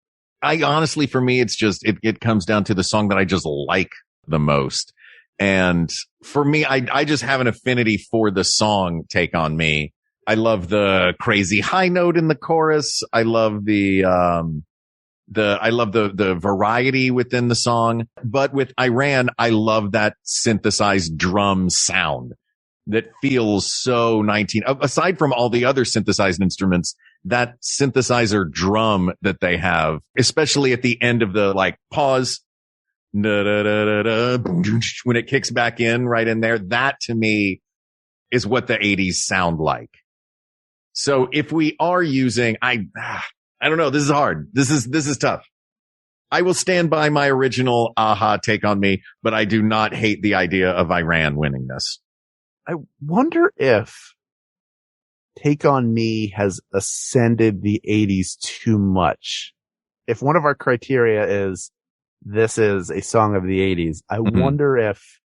I honestly, for me, it's just, it comes down to the song that I just like the most. And for me, I just have an affinity for the song Take On Me. I love the crazy high note in the chorus. I love the variety within the song. But with Iran, I love that synthesized drum sound that feels so aside from all the other synthesized instruments, that synthesizer drum that they have, especially at the end of the like pause, when it kicks back in right in there, that to me is what the 80s sound like. So if we are using, I don't know. This is hard. This is tough. I will stand by my original Aha Take On Me, but I do not hate the idea of Iran winning this. I wonder if Take On Me has ascended the 80s too much. If one of our criteria is this is a song of the 80s, I wonder if,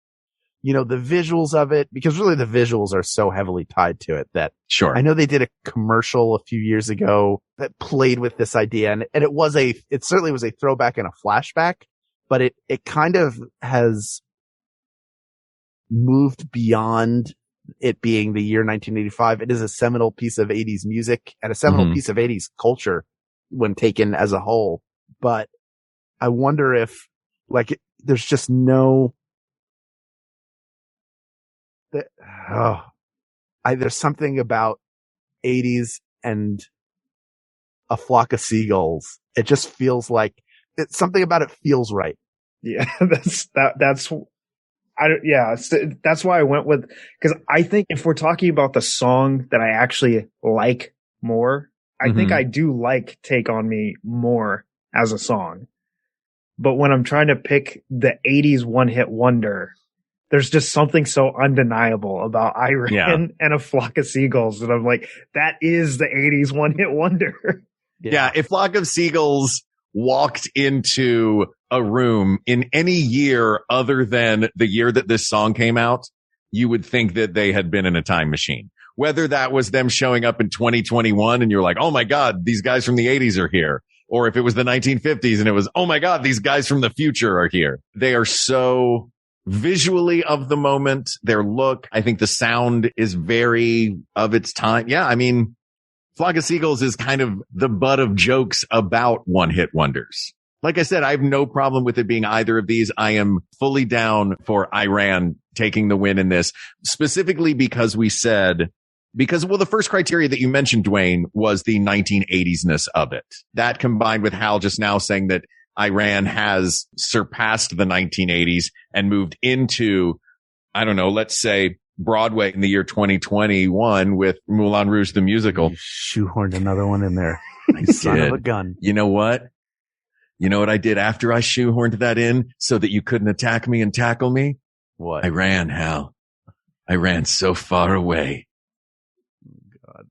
the visuals of it, because really the visuals are so heavily tied to it that sure. I know they did a commercial a few years ago that played with this idea, and it certainly was a throwback and a flashback, but it kind of has moved beyond it being the year 1985. It is a seminal piece of 80s music and a seminal piece of 80s culture when taken as a whole. But I wonder if there's just no, there's something about 80s and A Flock of Seagulls. It just feels like something about it feels right. Yeah, that's why I went with, because I think if we're talking about the song that I actually like more, I think I do like Take On Me more as a song. But when I'm trying to pick the 80s one-hit wonder, there's just something so undeniable about Iran and A Flock of Seagulls that I'm like, that is the 80s one-hit wonder. Yeah, if Flock of Seagulls walked into a room in any year other than the year that this song came out, you would think that they had been in a time machine. Whether that was them showing up in 2021 and you're like, oh my God, these guys from the 80s are here. Or if it was the 1950s and it was, oh my God, these guys from the future are here. They are so visually of the moment, their look. I think the sound is very of its time. Yeah, I mean, Flock of Seagulls is kind of the butt of jokes about one-hit wonders. Like I said, I have no problem with it being either of these. I am fully down for Iran taking the win in this, specifically because the first criteria that you mentioned, Dwain, was the 1980s-ness of it. That combined with Hal just now saying that Iran has surpassed the 1980s and moved into, I don't know, let's say Broadway in the year 2021 with Moulin Rouge the musical. You shoehorned another one in there. You son of a gun. You know what? You know what I did after I shoehorned that in so that you couldn't attack me and tackle me? What? I ran, Hal. I ran so far away. God.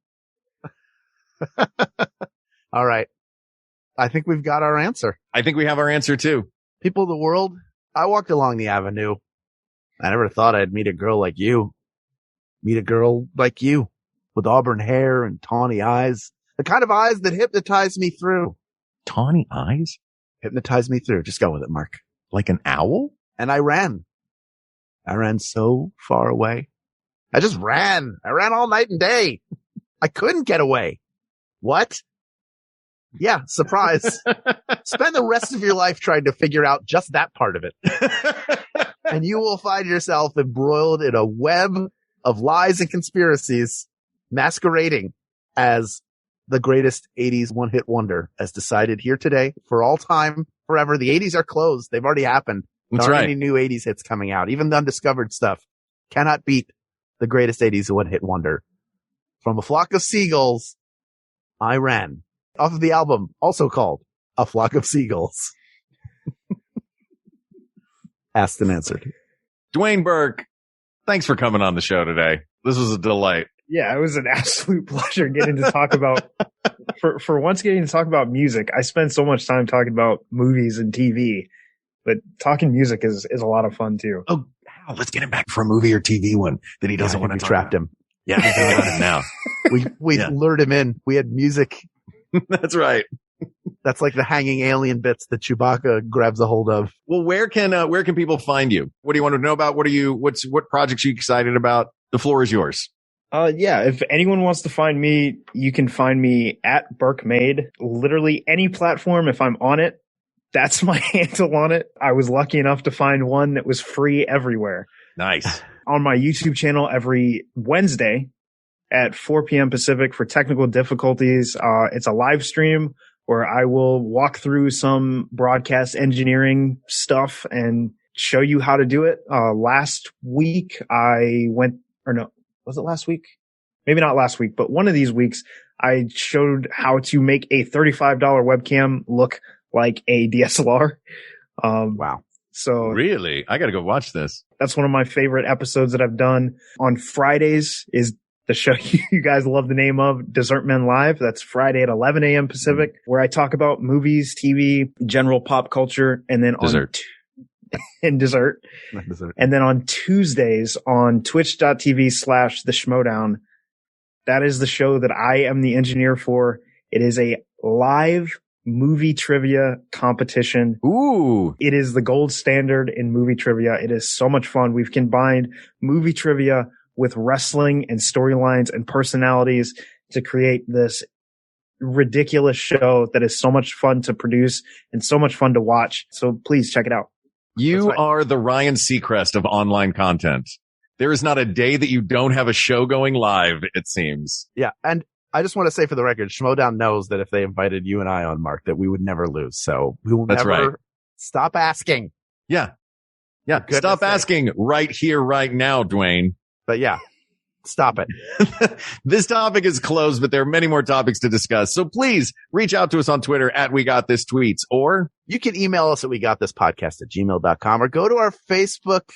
All right. I think we've got our answer. I think we have our answer too. People of the world, I walked along the avenue. I never thought I'd meet a girl like you. Meet a girl like you. with auburn hair and tawny eyes. The kind of eyes that hypnotized me through. Tawny eyes? Hypnotized me through. Just go with it, Mark. Like an owl? And I ran. I ran so far away. I just ran. I ran all night and day. I couldn't get away. What? Yeah, surprise. Spend the rest of your life trying to figure out just that part of it. And you will find yourself embroiled in a web of lies and conspiracies masquerading as the greatest 80s one-hit wonder, as decided here today for all time, forever. The 80s are closed. They've already happened. There aren't any new 80s hits coming out. Even the undiscovered stuff cannot beat the greatest 80s one-hit wonder. From A Flock of Seagulls, I Ran. Off of the album, also called A Flock of Seagulls. Asked and answered. Dwayne Burke, thanks for coming on the show today. This was a delight. Yeah, it was an absolute pleasure getting to talk about, for once getting to talk about music. I spend so much time talking about movies and TV, but talking music is a lot of fun too. Oh, let's get him back for a movie or TV one that he doesn't want to talk trapped about. him. Yeah, he's got him now. We lured him in. We had music. That's right. That's like the hanging alien bits that Chewbacca grabs a hold of. Well, where can people find you? What do you want to know about? What projects are you excited about? The floor is yours. Yeah, if anyone wants to find me, you can find me at Burke Made. Literally any platform, if I'm on it, that's my handle on it. I was lucky enough to find one that was free everywhere. Nice. On my YouTube channel every Wednesday at 4 p.m. Pacific for technical difficulties. It's a live stream where I will walk through some broadcast engineering stuff and show you how to do it. Last week was it last week? Maybe not last week, but one of these weeks I showed how to make a $35 webcam look like a DSLR. Wow. So really, I got to go watch this. That's one of my favorite episodes that I've done. On Fridays is the show you guys love the name of, Dessert Men Live. That's Friday at 11 a.m. Pacific, where I talk about movies, TV, general pop culture, and then dessert. And dessert. And then on Tuesdays on twitch.tv/The Schmodown, that is the show that I am the engineer for. It is a live movie trivia competition. Ooh. It is the gold standard in movie trivia. It is so much fun. We've combined movie trivia with wrestling and storylines and personalities to create this ridiculous show that is so much fun to produce and so much fun to watch. So please check it out. You are the Ryan Seacrest of online content. There is not a day that you don't have a show going live, it seems. Yeah. And I just want to say for the record, Schmodown knows that if they invited you and I on, Mark, that we would never lose. So we will never stop asking. Yeah. Yeah. Stop asking right here, right now, Dwayne. But yeah, stop it. This topic is closed, but there are many more topics to discuss. So please reach out to us on Twitter at WeGotThisTweets, or you can email us at WeGotThisPodcast@gmail.com, or go to our Facebook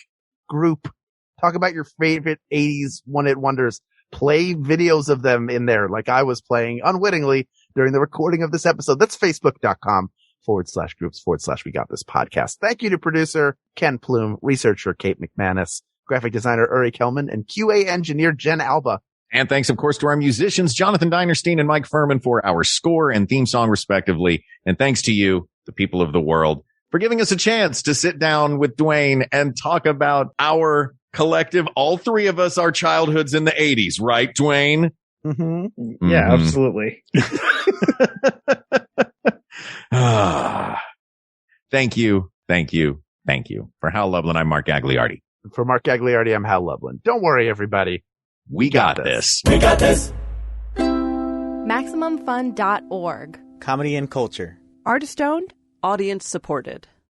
group. Talk about your favorite 80s one-hit wonders. Play videos of them in there like I was playing unwittingly during the recording of this episode. That's Facebook.com/groups/WeGotThisPodcast. Thank you to producer Ken Plume, researcher Kate McManus, graphic designer Uri Kelman, and QA engineer Jen Alba. And thanks, of course, to our musicians, Jonathan Dinerstein and Mike Furman, for our score and theme song, respectively. And thanks to you, the people of the world, for giving us a chance to sit down with Dwayne and talk about our collective, all three of us, our childhoods in the 80s, right, Dwayne? Mm-hmm. Yeah, absolutely. Thank you. For Hal Lublin, I'm Mark Gagliardi. For Mark Gagliardi, I'm Hal Lublin. Don't worry, everybody. We got this. We got this. MaximumFun.org. Comedy and culture. Artist owned. Audience supported.